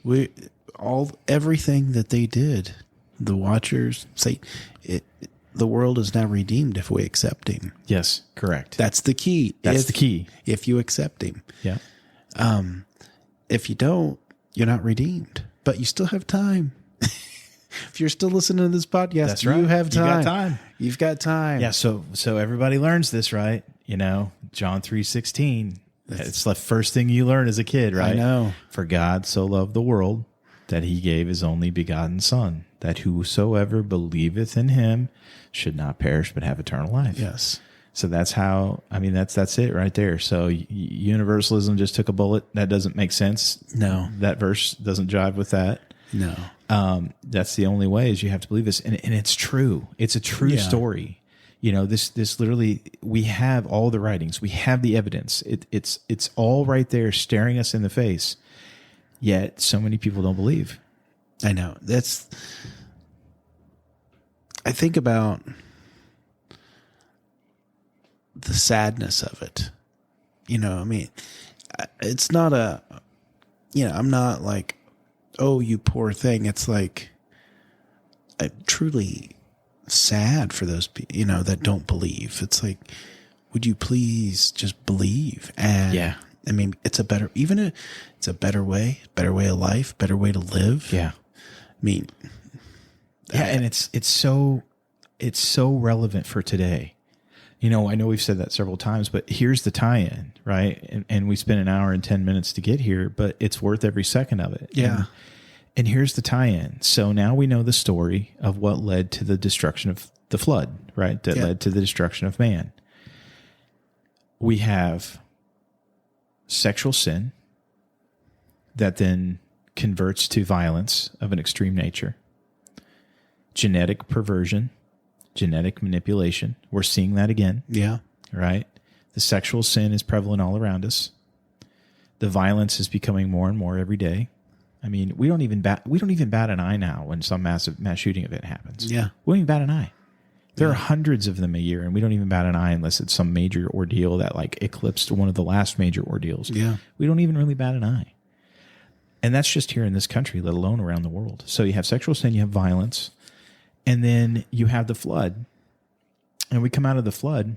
everything that they did. The Watchers say the world is now redeemed if we accept Him. Yes, correct. That's the key. That's the key. If you accept Him. Yeah. If you don't, you're not redeemed. But you still have time. If you're still listening to this podcast, that's right. You have time. You got time. You've got time. Yeah. So everybody learns this, right? John 3:16. It's the first thing you learn as a kid, right? I know. For God so loved the world that He gave His only begotten Son, that whosoever believeth in Him should not perish but have eternal life. Yes. So that's how. That's it right there. So universalism just took a bullet. That doesn't make sense. No. That verse doesn't jive with that. No. That's the only way, is you have to believe this. And it's true. It's a true story. This literally, we have all the writings. We have the evidence. It's all right there staring us in the face. Yet so many people don't believe. I know. I think about the sadness of it. It's not I'm not like, oh, you poor thing. It's like, I'm truly sad for those people, that don't believe. It's like, would you please just believe? And it's a better way of life, better way to live. Yeah. And it's so relevant for today. I know we've said that several times, but here's the tie-in, right? And we spent an hour and 10 minutes to get here, but it's worth every second of it. Yeah. And here's the tie-in. So now we know the story of what led to the destruction of the flood, right? That led to the destruction of man. We have sexual sin that then converts to violence of an extreme nature, genetic perversion, genetic manipulation. We're seeing that again. Yeah. Right? The sexual sin is prevalent all around us. The violence is becoming more and more every day. We don't even bat an eye now when some mass shooting event happens. Yeah. We don't even bat an eye. There are hundreds of them a year, and we don't even bat an eye unless it's some major ordeal that eclipsed one of the last major ordeals. Yeah. We don't even really bat an eye. And that's just here in this country, let alone around the world. So you have sexual sin, you have violence, and then you have the flood. And we come out of the flood,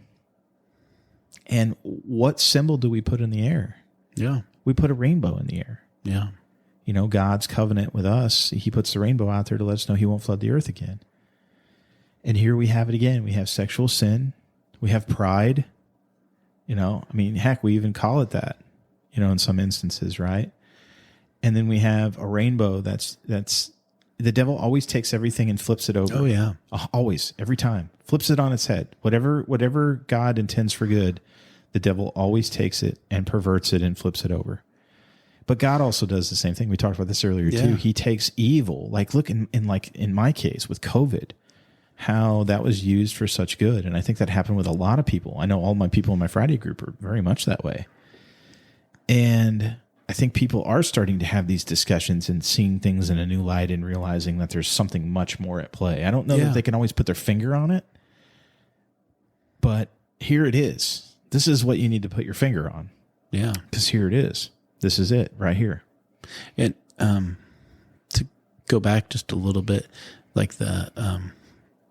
and what symbol do we put in the air? Yeah. We put a rainbow in the air. Yeah. God's covenant with us, He puts the rainbow out there to let us know He won't flood the earth again. And here we have it again. We have sexual sin. We have pride. Heck, we even call it that. in some instances, right? And then we have a rainbow that's the devil always takes everything and flips it over. Oh, yeah. Always, every time. Flips it on its head. Whatever God intends for good, the devil always takes it and perverts it and flips it over. But God also does the same thing. We talked about this earlier too. He takes evil. Like look in my case with COVID, how that was used for such good. And I think that happened with a lot of people. I know all my people in my Friday group are very much that way. And I think people are starting to have these discussions and seeing things in a new light and realizing that there's something much more at play. I don't know that they can always put their finger on it, but here it is. This is what you need to put your finger on. Yeah. Because here it is. This is it right here. And to go back just a little bit, like I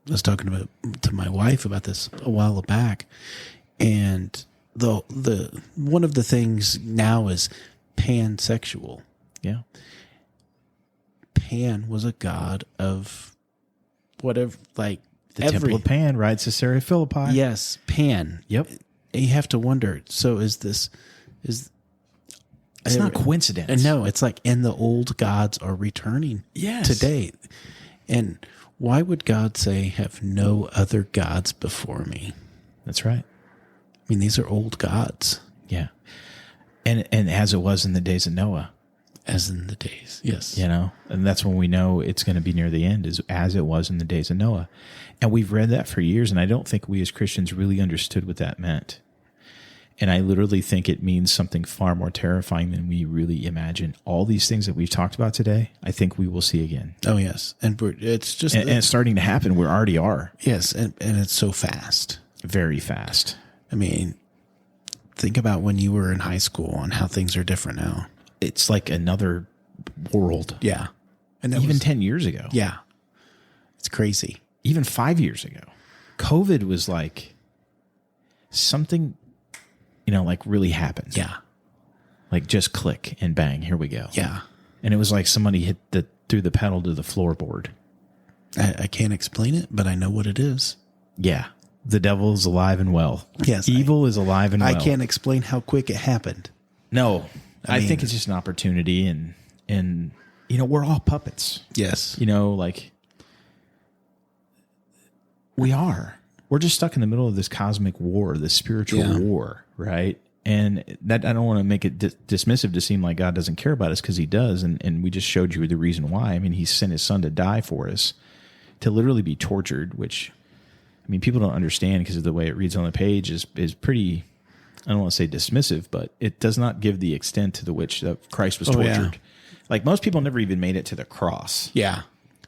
was talking to my wife about this a while back, and the one of the things now is pansexual. Yeah. Pan was a god of whatever, like the Temple of Pan, right? Caesarea Philippi. Yes, Pan. Yep. And you have to wonder. So it's not coincidence. And no, it's like, and the old gods are returning today. And why would God say, have no other gods before me? That's right. I mean, these are old gods. Yeah. And as it was in the days of Noah. As in the days, yes. And that's when we know it's going to be near the end, is as it was in the days of Noah. And we've read that for years, and I don't think we as Christians really understood what that meant. And I literally think it means something far more terrifying than we really imagine. All these things that we've talked about today, I think we will see again. Oh, yes. And it's just... And it's starting to happen. We already are. Yes, and it's so fast. Very fast. I mean, think about when you were in high school and how things are different now. It's like another world. Yeah. And even 10 years ago. Yeah. It's crazy. Even 5 years ago. COVID was like something... like really happened. Yeah. Like just click and bang, here we go. Yeah. And it was like somebody threw the pedal to the floorboard. I can't explain it, but I know what it is. Yeah. The devil is alive and well. Yes. Evil is alive and well. I can't explain how quick it happened. No. I think it's just an opportunity and we're all puppets. Yes. Like we are. We're just stuck in the middle of this cosmic war, this spiritual war, right? And that I don't want to make it dismissive to seem like God doesn't care about us, because he does. And we just showed you the reason why. I mean, he sent his son to die for us, to literally be tortured, which, I mean, people don't understand because of the way it reads on the page is pretty, I don't want to say dismissive, but it does not give the extent to the which Christ was tortured. Yeah. Like most people never even made it to the cross. Yeah.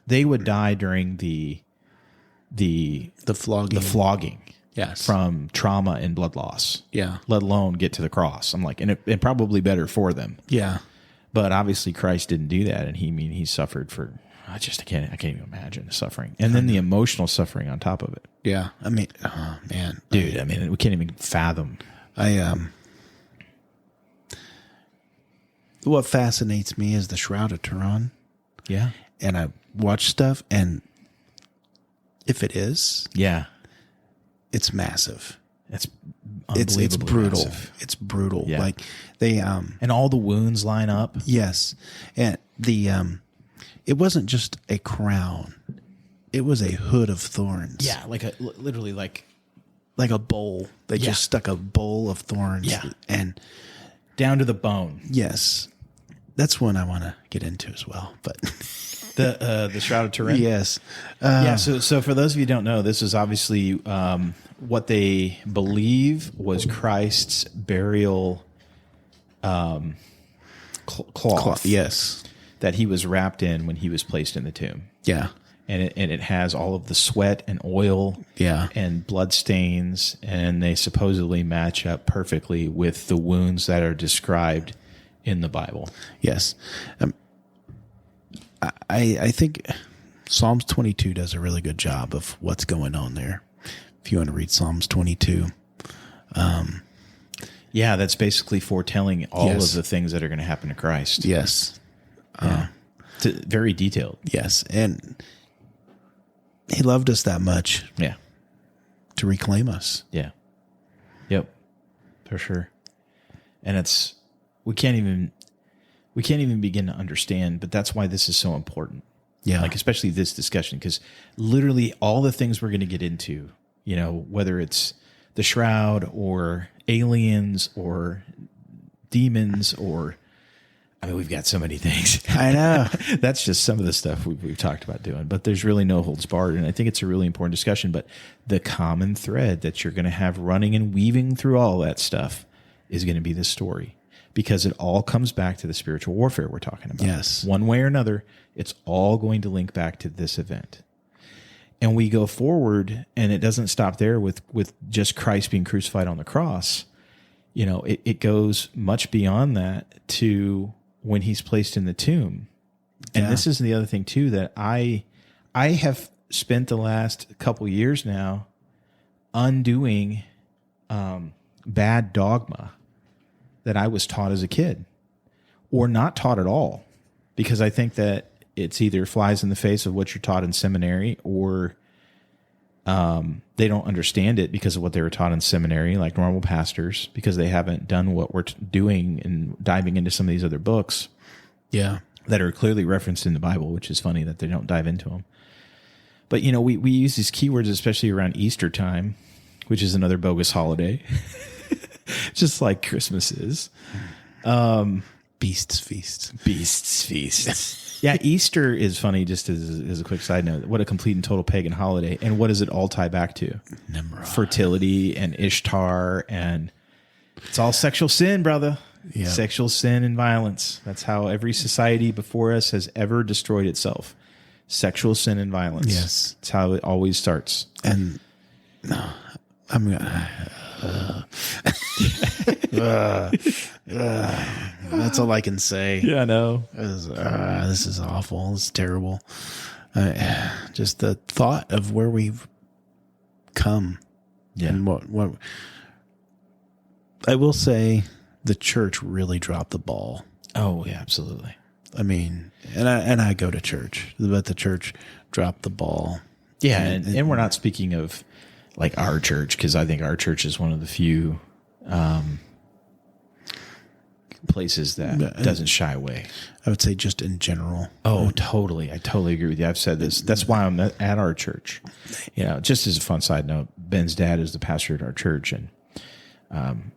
They would die during the flogging. Yes. From trauma and blood loss. Yeah. Let alone get to the cross. I'm like, and it probably better for them. Yeah. But obviously Christ didn't do that. And he suffered for, I can't even imagine the suffering. And then the emotional suffering on top of it. Yeah. I mean, oh man. Dude, I mean, we can't even fathom. What fascinates me is the Shroud of Turin. Yeah. And I watch stuff, and if it is, it's massive. It's brutal. massive. It's brutal. Yeah. Like they and all the wounds line up. Yes. And it wasn't just a crown. It was a hood of thorns. Yeah, literally like a bowl. They just stuck a bowl of thorns. Yeah. And down to the bone. Yes. That's one I want to get into as well. But the Shroud of Turin. Yes. So for those of you who don't know, this is obviously what they believe was Christ's burial cloth. Yes. That he was wrapped in when he was placed in the tomb. Yeah. And it has all of the sweat and oil. Yeah. And blood stains, and they supposedly match up perfectly with the wounds that are described in the Bible. Yes. I think Psalms 22 does a really good job of what's going on there. If you want to read Psalms 22. Yeah, that's basically foretelling all of the things that are going to happen to Christ. Yes. It's very detailed. Yes. And he loved us that much. Yeah. To reclaim us. Yeah. Yep. For sure. And we can't even begin to understand. But that's why this is so important. Yeah. Like, especially this discussion, because literally all the things we're going to get into, you know, whether it's the shroud or aliens or demons or, I mean, we've got so many things. I know. That's just some of the stuff we've talked about doing, but there's really no holds barred. And I think it's a really important discussion. But the common thread that you're going to have running and weaving through all that stuff is going to be this story, because it all comes back to the spiritual warfare we're talking about. Yes. One way or another, it's all going to link back to this event. And we go forward, and it doesn't stop there with just Christ being crucified on the cross. You know, it goes much beyond that to when he's placed in the tomb. And this is the other thing too, that I have spent the last couple years now undoing bad dogma that I was taught as a kid, or not taught at all, because I think that it's either flies in the face of what you're taught in seminary, or they don't understand it because of what they were taught in seminary, like normal pastors, because they haven't done what we're doing and diving into some of these other books that are clearly referenced in the Bible, which is funny that they don't dive into them. But, you know, we use these keywords, especially around Easter time, which is another bogus holiday, just like Christmas is. Beasts feasts. Beasts feasts. Yeah, Easter is funny, just as a quick side note. What a complete and total pagan holiday. And what does it all tie back to? Nimrod. Fertility and Ishtar, and it's all sexual sin, brother. Yep. Sexual sin and violence. That's how every society before us has ever destroyed itself. Sexual sin and violence. Yes. That's how it always starts. And no, I'm gonna. That's all I can say. Yeah, I know. This is awful. This is terrible. Just the thought of where we've come. Yeah. And what I will say, the church really dropped the ball. Oh, yeah, absolutely. I mean, and I go to church, but the church dropped the ball. Yeah, and we're not speaking of like our church, because I think our church is one of the few places that doesn't shy away. I would say just in general. Oh, totally. I totally agree with you. I've said this. That's why I'm at our church. You know, just as a fun side note, Ben's dad is the pastor at our church, and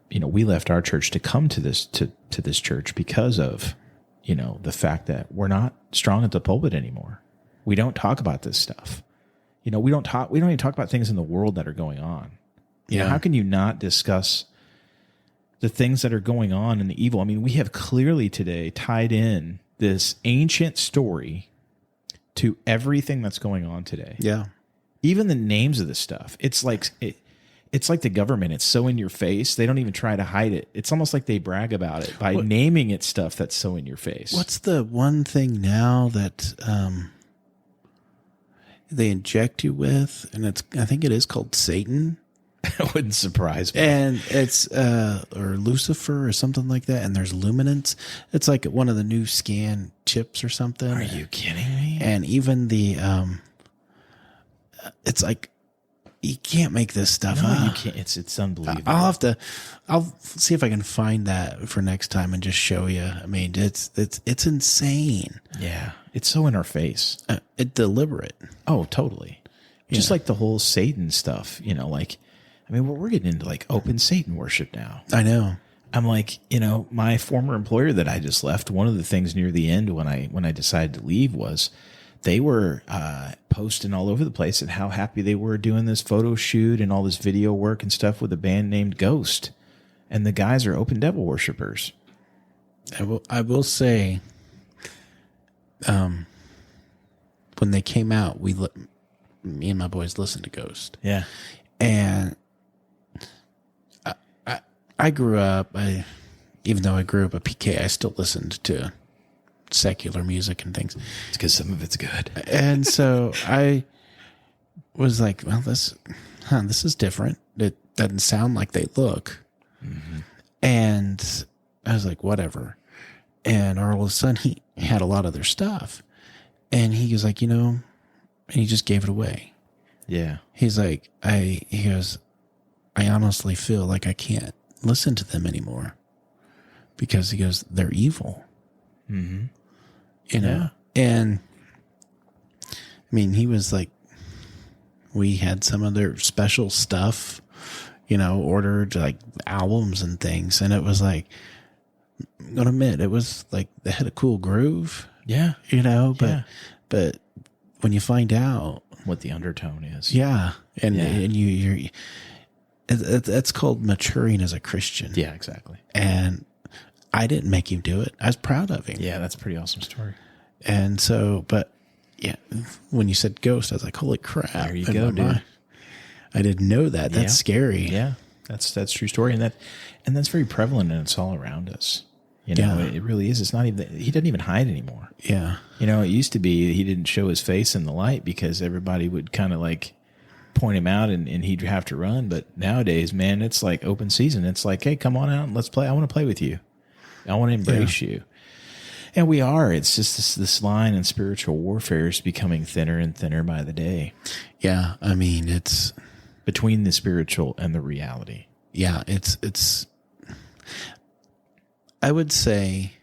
you know, we left our church to come to this church because of, you know, the fact that we're not strong at the pulpit anymore. We don't talk about this stuff. You know, we don't even talk about things in the world that are going on. You know, how can you not discuss the things that are going on and the evil? I mean, we have clearly today tied in this ancient story to everything that's going on today. Yeah. Even the names of the stuff. It's like the government. It's so in your face. They don't even try to hide it. It's almost like they brag about it by naming it stuff that's so in your face. What's the one thing now that they inject you with? And I think it is called Satan. It wouldn't surprise me. And it's or Lucifer or something like that. And there's luminance. It's like one of the new scan chips or something. Are you kidding me? And even the it's like, you can't make this stuff up. You can't. It's unbelievable. I'll see if I can find that for next time and just show you. I mean, it's insane. Yeah. It's so in our face. It's deliberate. Oh, totally. Just like the whole Satan stuff, you know, like, I mean, we're getting into like open Satan worship now. I know. I'm like, you know, my former employer that I just left, one of the things near the end when I decided to leave was they were posting all over the place at how happy they were doing this photo shoot and all this video work and stuff with a band named Ghost. And the guys are open devil worshipers. I will say, when they came out, me and my boys listened to Ghost. Yeah. And I grew up, even though I grew up a PK, I still listened to secular music and things. It's because some of it's good. And so I was like, well, this is different. It doesn't sound like they look. Mm-hmm. And I was like, whatever. And our oldest son, he had a lot of their stuff. And he was like, you know, and he just gave it away. Yeah. He's like, he goes, I honestly feel like I can't listen to them anymore because he goes, they're evil. Mm-hmm. You know? And I mean, he was like, we had some of their special stuff, you know, ordered like albums and things. And it was like, I'm going to admit, it was like they had a cool groove. Yeah. You know, but when you find out what the undertone is. Yeah. And you're that's called maturing as a Christian. Yeah, exactly. And I didn't make him do it. I was proud of him. Yeah, that's a pretty awesome story. And so, but yeah, when you said ghost, I was like, holy crap. There you go, dude. I didn't know that. That's scary. Yeah. That's true story. And that's very prevalent, and it's all around us. You know, it really is. It's not even, he doesn't even hide anymore. Yeah. You know, it used to be he didn't show his face in the light because everybody would kind of like point him out and he'd have to run. But nowadays, man, it's like open season. It's like, hey, come on out and let's play. I want to play with you. I want to embrace you. And we are. It's just this line in spiritual warfare is becoming thinner and thinner by the day. Yeah. I mean, it's between the spiritual and the reality. Yeah. It's, I would say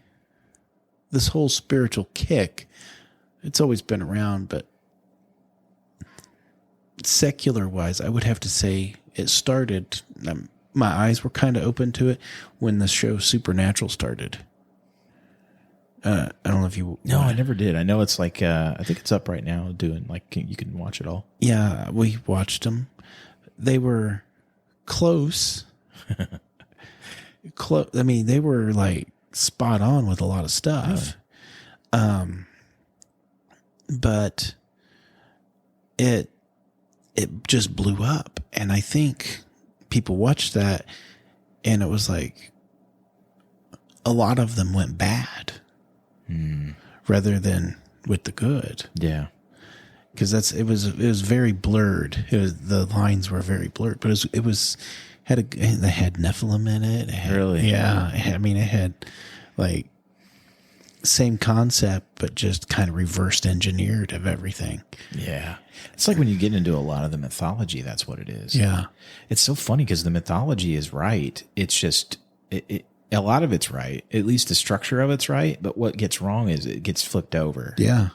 this whole spiritual kick, it's always been around, but secular wise, I would have to say it started, my eyes were kind of open to it when the show Supernatural started. I don't know if you... No, I never did. I know it's like, I think it's up right now doing like, you can watch it all. Yeah, we watched them. They were close. I mean, they were like spot on with a lot of stuff. Really? But it just blew up. And I think people watched that and it was like a lot of them went bad rather than with the good. Yeah. Because it was very blurred. The lines were very blurred, but it had Nephilim in it. Really? Yeah. It had like same concept, but just kind of reversed engineered of everything. Yeah. It's like when you get into a lot of the mythology, that's what it is. Yeah. It's so funny because the mythology is right. It's just, a lot of it's right. At least the structure of it's right. But what gets wrong is it gets flipped over. Yeah.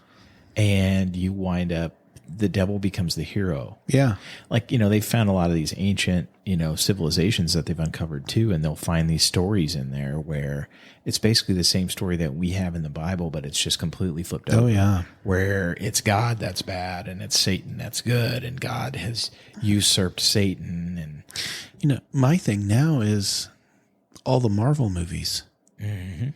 And you wind up, the devil becomes the hero. Yeah. Like, they found a lot of these ancient, civilizations that they've uncovered too. And they'll find these stories in there where it's basically the same story that we have in the Bible, but it's just completely flipped over. Oh, yeah. Where it's God that's bad and it's Satan that's good. And God has usurped Satan. And, my thing now is all the Marvel movies. Mm-hmm.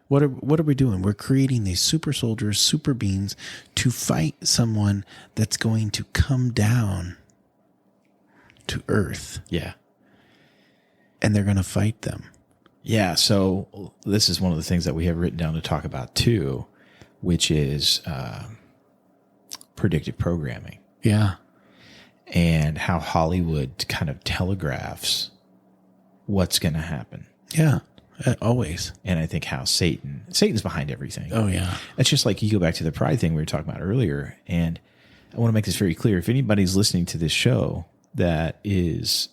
What are we doing? We're creating these super soldiers, super beings to fight someone that's going to come down to Earth. Yeah. And they're going to fight them. Yeah. So this is one of the things that we have written down to talk about too, which is predictive programming. Yeah. And how Hollywood kind of telegraphs what's going to happen. Yeah. Always. And I think how Satan's behind everything. Oh, yeah. It's just like you go back to the pride thing we were talking about earlier. And I want to make this very clear. If anybody's listening to this show that is,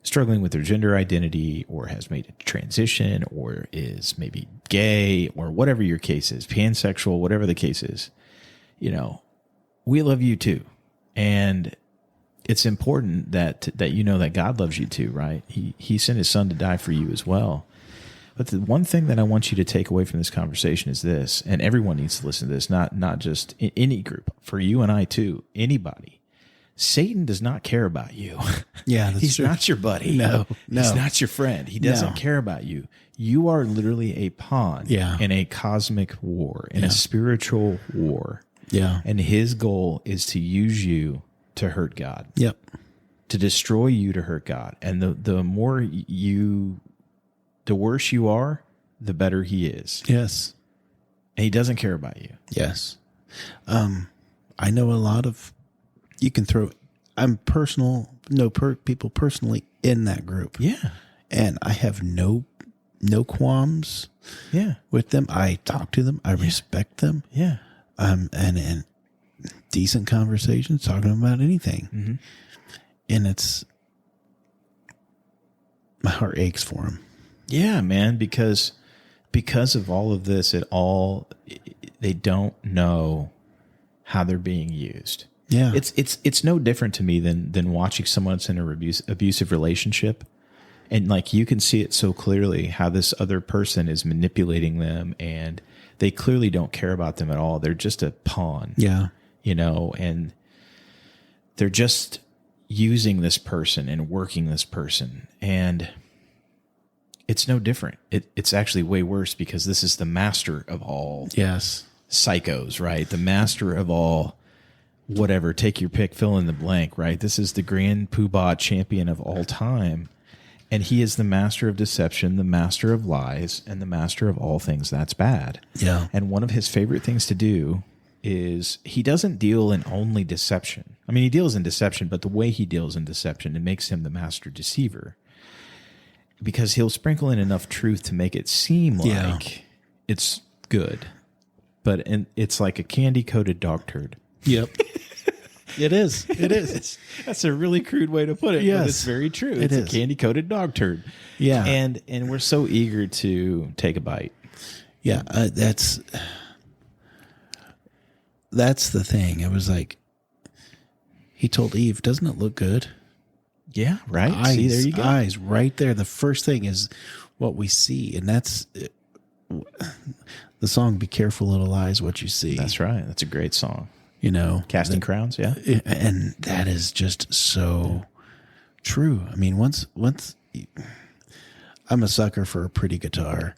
struggling with their gender identity or has made a transition or is maybe gay or whatever your case is, pansexual, whatever the case is, we love you too. And it's important that you know that God loves you too, right? He sent his son to die for you as well. But the one thing that I want you to take away from this conversation is this, and everyone needs to listen to this, not just in any group, for you and I too, anybody. Satan does not care about you. Yeah, that's He's true. not your buddy. No. He's not your friend. He doesn't care about you. You are literally a pawn in a cosmic war, in a spiritual war. Yeah. And his goal is to use you to hurt God. Yep. To destroy you to hurt God. And the worse you are, the better he is. Yes. And he doesn't care about you. Yes. I know a lot of, people personally in that group. Yeah. And I have no qualms with them. I talk to them. I respect them. Yeah. And decent conversations, talking about anything. Mm-hmm. And my heart aches for them. Yeah, man, because of all of this, they don't know how they're being used. Yeah. It's no different to me than watching someone that's in an abusive relationship. And like, you can see it so clearly how this other person is manipulating them, and they clearly don't care about them at all. They're just a pawn. Yeah. And they're just using this person and working this person. And it's no different. It's actually way worse, because this is the master of all psychos, right? The master of all, whatever, take your pick, fill in the blank, right? This is the grand poobah champion of all time. And he is the master of deception, the master of lies, and the master of all things that's bad. Yeah. And one of his favorite things to do is he doesn't deal in only deception. I mean, he deals in deception, but the way he deals in deception, it makes him the master deceiver. Because he'll sprinkle in enough truth to make it seem like it's good. But it's like a candy-coated dog turd. Yep. It is. It is. That's a really crude way to put it, yes. but it's very true. It's a candy-coated dog turd. Yeah. And we're so eager to take a bite. Yeah, that's the thing. It was like, he told Eve, doesn't it look good? Yeah, right. Eyes, see, there you go. Eyes, right there. The first thing is what we see, and that's the song, Be Careful Little Eyes, What You See. That's right. That's a great song. You know, Casting Crowns, yeah. And that is just so true. I mean, once I'm a sucker for a pretty guitar.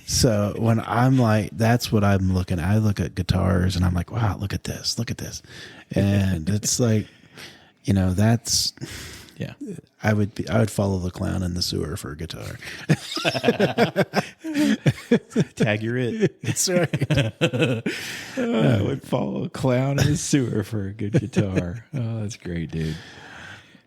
So when I'm like, that's what I'm looking at. I look at guitars and I'm like, wow, look at this. And it's like, you know, that's, yeah. I would follow the clown in the sewer for a guitar. Tag you're it. That's right. I would follow a clown in the sewer for a good guitar. Oh, that's great, dude.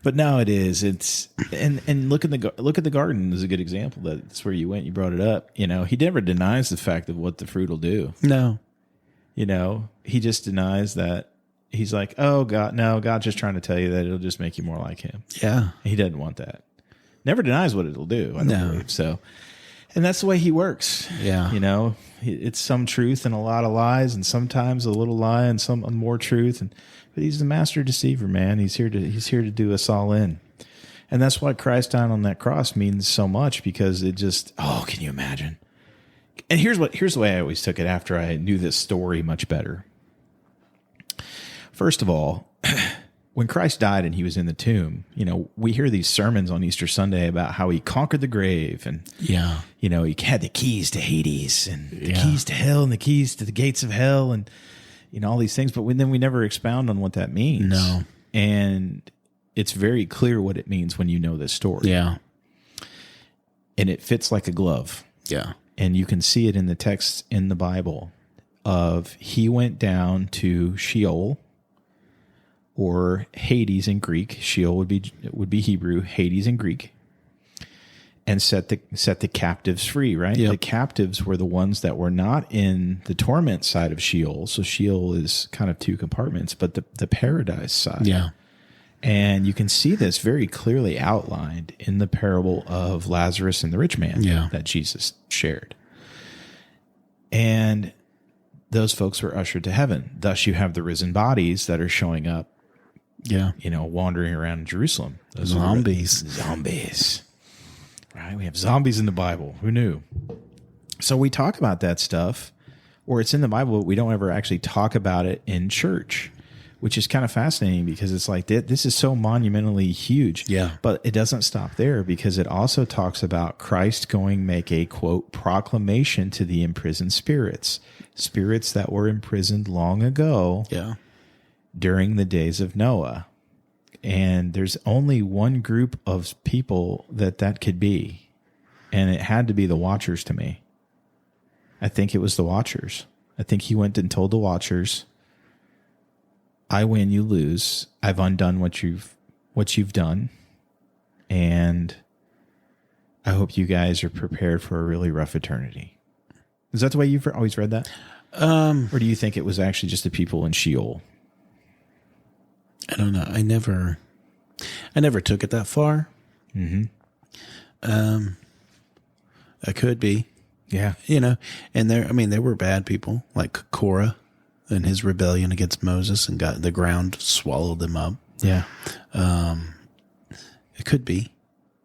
But now it's and look at the garden is a good example. That's where you went. You brought it up. You know, he never denies the fact of what the fruit will do. No, you know, he just denies that. He's like, oh God, no, God's just trying to tell you that it'll just make you more like him. Yeah, he doesn't want that. Never denies what it'll do. I don't believe so. And that's the way he works. Yeah, you know, it's some truth and a lot of lies, and sometimes a little lie and some more truth. But he's the master deceiver, man. He's here to do us all in. And that's why Christ dying on that cross means so much, because it just, oh, can you imagine? And here's the way I always took it after I knew this story much better. First of all, when Christ died and he was in the tomb, you know, we hear these sermons on Easter Sunday about how he conquered the grave, and you know, he had the keys to Hades and the keys to hell and the keys to the gates of hell, and you know, all these things, but then we never expound on what that means. No. And it's very clear what it means when you know this story. Yeah. And it fits like a glove. Yeah. And you can see it in the text in the Bible of he went down to Sheol, or Hades in Greek. Sheol would be Hebrew, Hades in Greek, and set the captives free, right? Yep. The captives were the ones that were not in the torment side of Sheol. So Sheol is kind of two compartments, but the paradise side. Yeah. And you can see this very clearly outlined in the parable of Lazarus and the rich man that Jesus shared. And those folks were ushered to heaven. Thus you have the risen bodies that are showing up, you know, wandering around in Jerusalem. Those zombies. Right? We have zombies in the Bible. Who knew? So we talk about that stuff, or it's in the Bible, but we don't ever actually talk about it in church, which is kind of fascinating, because it's like, this is so monumentally huge. Yeah. But it doesn't stop there, because it also talks about Christ going make a, quote, proclamation to the imprisoned spirits that were imprisoned long ago during the days of Noah. And there's only one group of people that could be, and it had to be the Watchers to me. I think it was the Watchers. I think he went and told the Watchers, I win, you lose. I've undone what you've done, and I hope you guys are prepared for a really rough eternity. Is that the way you've always read that? Or do you think it was actually just the people in Sheol? I don't know. I never took it that far. Mm-hmm. It could be. Yeah. And there were bad people like Korah and his rebellion against Moses and got the ground swallowed them up. Yeah. It could be.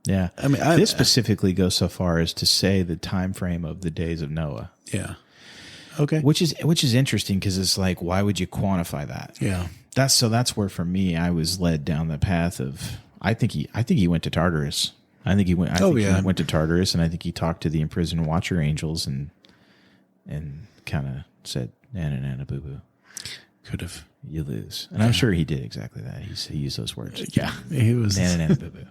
Yeah. This specifically goes so far as to say the time frame of the days of Noah. Yeah. Okay. Which is interesting because it's like, why would you quantify that? Yeah. That's where for me I was led down the path of I think he went to Tartarus. I think he went to Tartarus, and I think he talked to the imprisoned watcher angels and kind of said, "Nana boo boo." Could have. You lose. And I'm sure he did exactly that. He used those words. Yeah. He was Nana boo boo.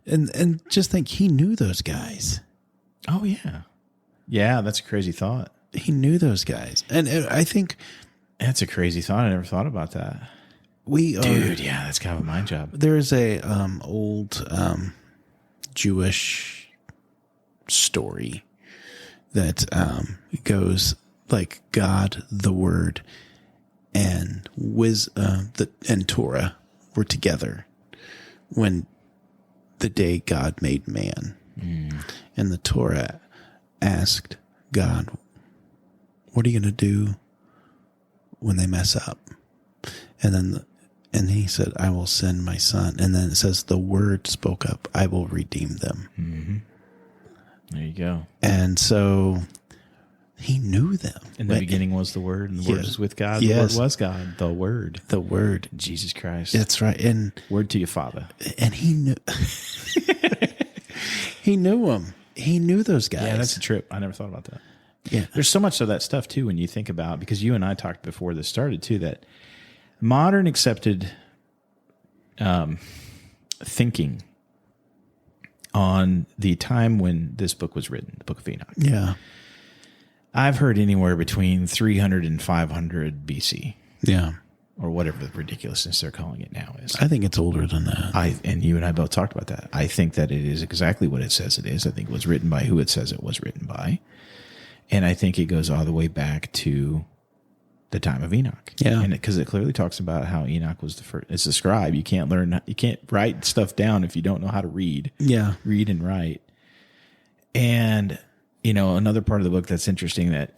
And just think, he knew those guys. Oh yeah. Yeah, that's a crazy thought. He knew those guys. And I think that's a crazy thought. I never thought about that. Dude, yeah, that's kind of a mind job. There's a old Jewish story that goes like God, the Word, and and Torah were together when the day God made man. And the Torah asked God, what are you going to do when they mess up? And he said, I will send my son. And then it says, the Word spoke up, I will redeem them. Mm-hmm. There you go. And so he knew them. In the beginning was the Word, and the Word was with God. The Word was God. The Word. The Word. Jesus Christ. That's right. And word to your Father. And he knew. He knew them. He knew those guys. Yeah, that's a trip. I never thought about that. Yeah. There's so much of that stuff, too, when you think about, because you and I talked before this started, too, that modern accepted thinking on the time when this book was written, the Book of Enoch. Yeah. I've heard anywhere between 300 and 500 BC. Yeah. Or whatever the ridiculousness they're calling it now is. I think it's older than that. And you and I both talked about that. I think that it is exactly what it says it is. I think it was written by who it says it was written by. And I think it goes all the way back to the time of Enoch. Yeah. And because it clearly talks about how Enoch was the first. It's a scribe. You can't write stuff down if you don't know how to read. Yeah. Read and write. And, another part of the book that's interesting that,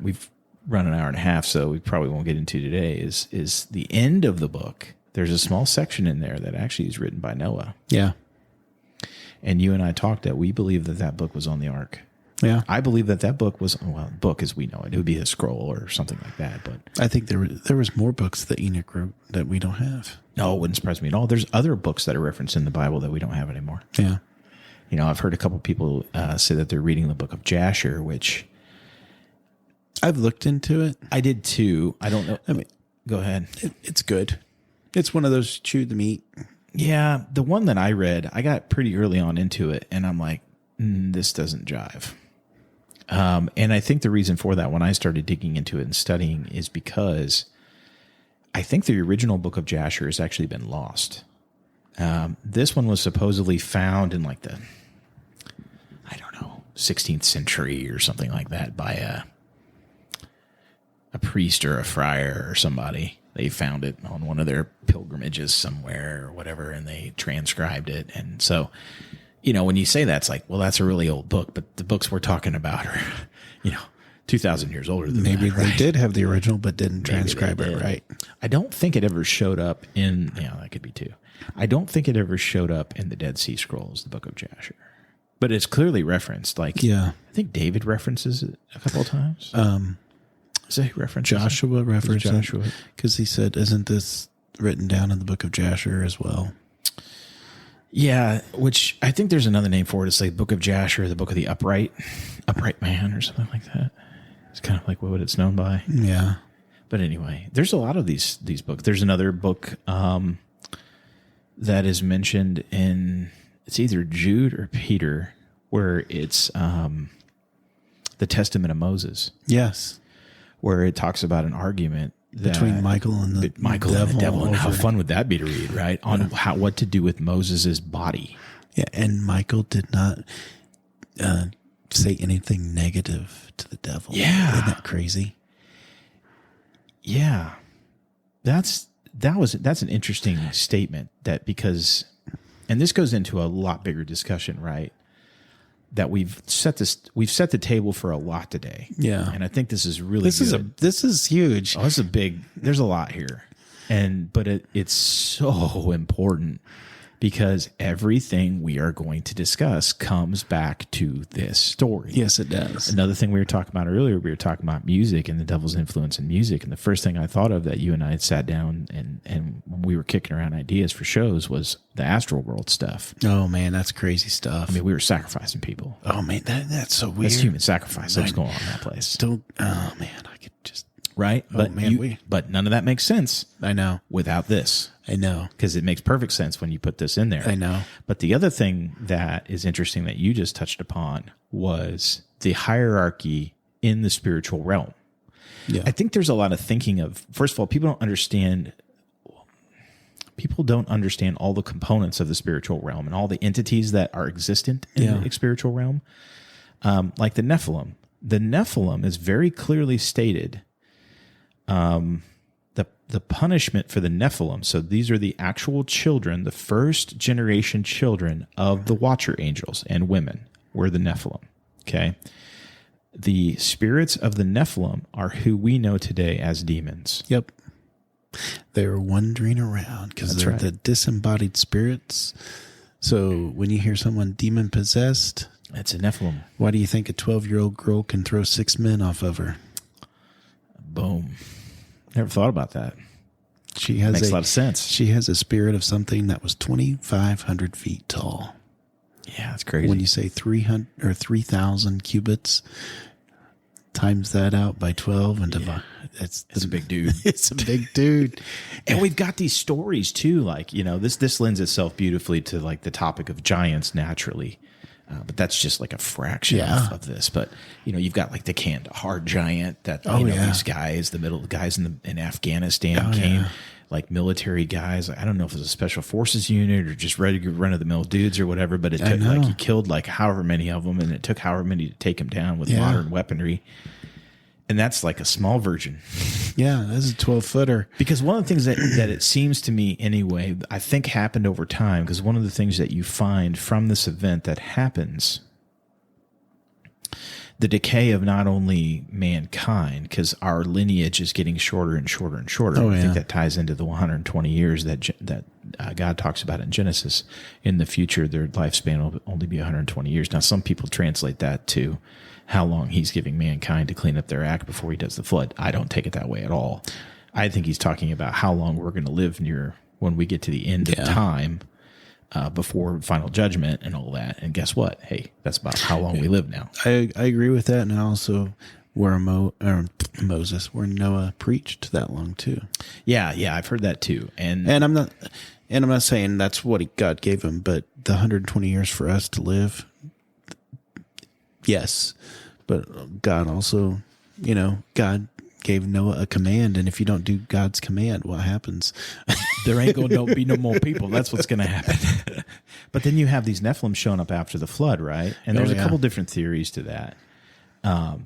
we've run an hour and a half, so we probably won't get into today is the end of the book. There's a small section in there that actually is written by Noah. Yeah. And you and I talked that we believe that book was on the ark. Yeah. I believe that book was, book as we know it. It would be a scroll or something like that. But I think there was more books that Enoch wrote that we don't have. No, it wouldn't surprise me at all. There's other books that are referenced in the Bible that we don't have anymore. Yeah. I've heard a couple people say that they're reading the book of Jasher, which I've looked into it. I did too. I don't know. I mean, go ahead. It's good. It's one of those chew the meat. Yeah. The one that I read, I got pretty early on into it, and I'm like, this doesn't jive. And I think the reason for that, when I started digging into it and studying, is because I think the original book of Jasher has actually been lost. This one was supposedly found in like the, 16th century or something like that by a priest or a friar or somebody. They found it on one of their pilgrimages somewhere or whatever, and they transcribed it. And so, when you say that, it's like, well, that's a really old book, but the books we're talking about are, 2,000 years older than Maybe that, right? They did have the original, but didn't transcribe it right. I don't think it ever showed up in, that could be too. I don't think it ever showed up in the Dead Sea Scrolls, the book of Jasher. But it's clearly referenced. Like, I think David references it a couple of times. Is that who references Joshua references Joshua? Because he said, isn't this written down in the book of Jasher as well? Yeah, which I think there's another name for it. It's like the book of Jasher, the book of the upright man or something like that. It's kind of like what it's known by. Yeah. But anyway, there's a lot of these books. There's another book that is mentioned in, it's either Jude or Peter, where it's the Testament of Moses. Yes. Where it talks about an argument between Michael and the devil. And how fun would that be to read, right? On what to do with Moses' body. Yeah, and Michael did not say anything negative to the devil. Yeah. Isn't that crazy? Yeah. That's an interesting statement, that because and this goes into a lot bigger discussion, right? That we've set the table for a lot today. Yeah. And I think this is really good. This is huge. Oh, this is there's a lot here. But it's so important because everything we are going to discuss comes back to this story. Yes, it does. Another thing we were talking about earlier, we were talking about music and the devil's influence in music. And the first thing I thought of that you and I had sat down and when we were kicking around ideas for shows was the astral world stuff. Oh, man, that's crazy stuff. I mean, we were sacrificing people. Oh, man, that's so weird. That's human sacrifice that was going on in that place. Oh, man, I could just... Right? Oh, man, but none of that makes sense. I know. Without this. I know. Because it makes perfect sense when you put this in there. I know. But the other thing that is interesting that you just touched upon was the hierarchy in the spiritual realm. Yeah. I think there's a lot of thinking of, first of all, people don't understand all the components of the spiritual realm and all the entities that are existent in the spiritual realm. Like the Nephilim. The Nephilim is very clearly stated. The punishment for the Nephilim. So these are the actual children, the first generation children of the Watcher angels and women were the Nephilim. Okay. The spirits of the Nephilim are who we know today as demons. Yep. They're wandering around because they're the disembodied spirits. So when you hear someone demon possessed, it's a Nephilim. Why do you think a 12-year-old girl can throw 6 men off of her? Boom. Never thought about that. Makes a lot of sense. She has a spirit of something that was 2,500 feet tall. Yeah, that's crazy. When you say 300 or 3,000 cubits, times that out by 12 and divide. It's a big dude. It's a big dude. And we've got these stories too. Like, this lends itself beautifully to like the topic of giants naturally. But that's just like a fraction of this. But, you've got like the Kandahar giant that, these guys, the guys in Afghanistan came, like military guys. I don't know if it was a special forces unit or just regular run-of-the-mill dudes or whatever, but it took he killed like however many of them, and it took however many to take him down with modern weaponry. And that's like a small version. Yeah, that's a 12-footer. Because one of the things that it seems to me anyway, I think happened over time, because one of the things that you find from this event that happens, the decay of not only mankind, because our lineage is getting shorter and shorter and shorter. I think that ties into the 120 years that God talks about in Genesis. In the future, their lifespan will only be 120 years. Now, some people translate that to how long he's giving mankind to clean up their act before he does the flood. I don't take it that way at all. I think he's talking about how long we're going to live when we get to the end of time before final judgment and all that. And guess what? Hey, that's about how long we live now. I agree with that. And also where Noah preached that long too. Yeah, I've heard that too. And I'm not saying that's what God gave him, but the 120 years for us to live, yes. But God also, God gave Noah a command, and if you don't do God's command, what happens? There ain't going to be no more people. That's what's going to happen. But then you have these Nephilim showing up after the flood, right? And there's a couple different theories to that.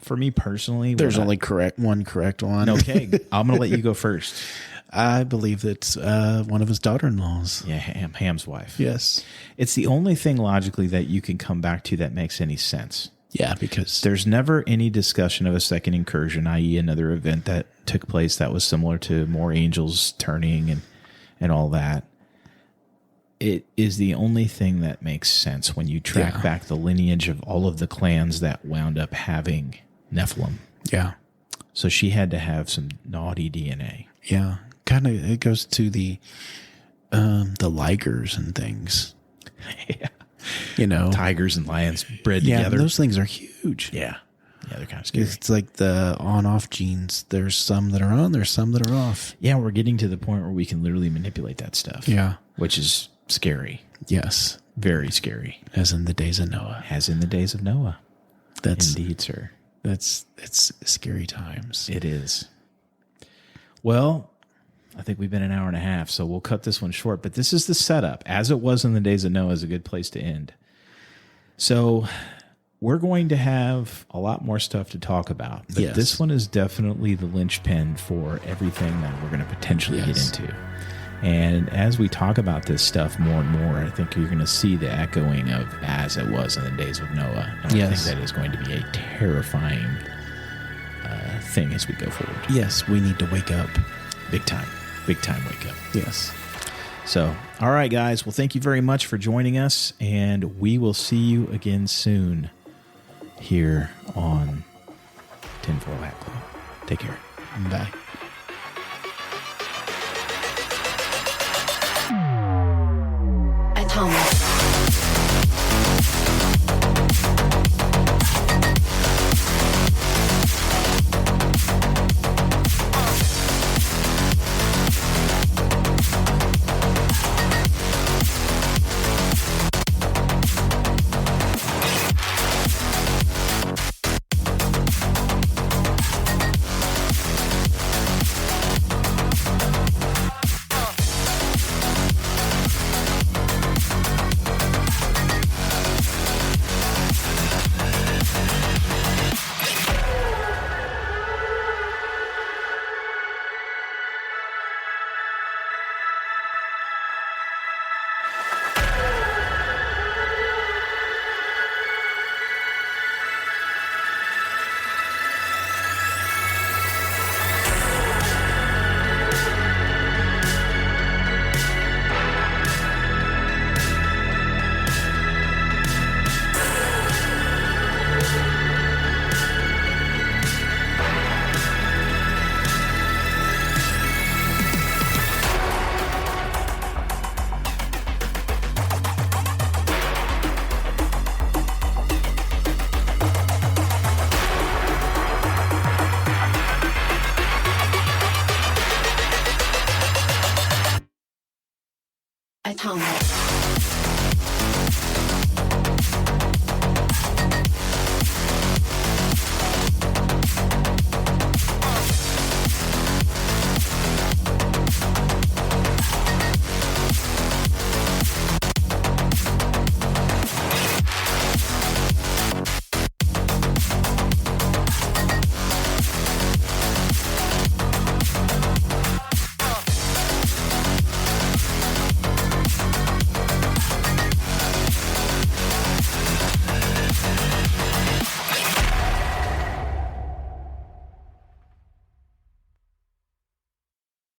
For me personally, there's only one correct one. Okay, I'm going to let you go first. I believe it's one of his daughter-in-laws. Yeah, Ham's wife. Yes. It's the only thing logically that you can come back to that makes any sense. Yeah, because there's never any discussion of a second incursion, i.e. another event that took place that was similar to more angels turning and all that. It is the only thing that makes sense when you track back the lineage of all of the clans that wound up having Nephilim. Yeah. So she had to have some naughty DNA. Yeah. Kind of, it goes to the ligers and things. Yeah. Tigers and lions bred together. Those things are huge. Yeah. Yeah, they're kind of scary. It's like the on-off genes. There's some that are on, there's some that are off. Yeah, we're getting to the point where we can literally manipulate that stuff. Yeah. Which is scary. Yes. Very scary. As in the days of Noah. As in the days of Noah. That's indeed, sir. It's scary times. It is. Well, I think we've been an hour and a half, so we'll cut this one short. But this is the setup. As it was in the days of Noah is a good place to end. So we're going to have a lot more stuff to talk about. But this one is definitely the linchpin for everything that we're going to potentially get into. And as we talk about this stuff more and more, I think you're going to see the echoing of as it was in the days of Noah. And I think that is going to be a terrifying thing as we go forward. Yes, we need to wake up. Big time wake up. Yes. So, all right, guys. Well, thank you very much for joining us, and we will see you again soon here on Tinfoil Hat Club. Take care. Bye. Atomic. Atomic.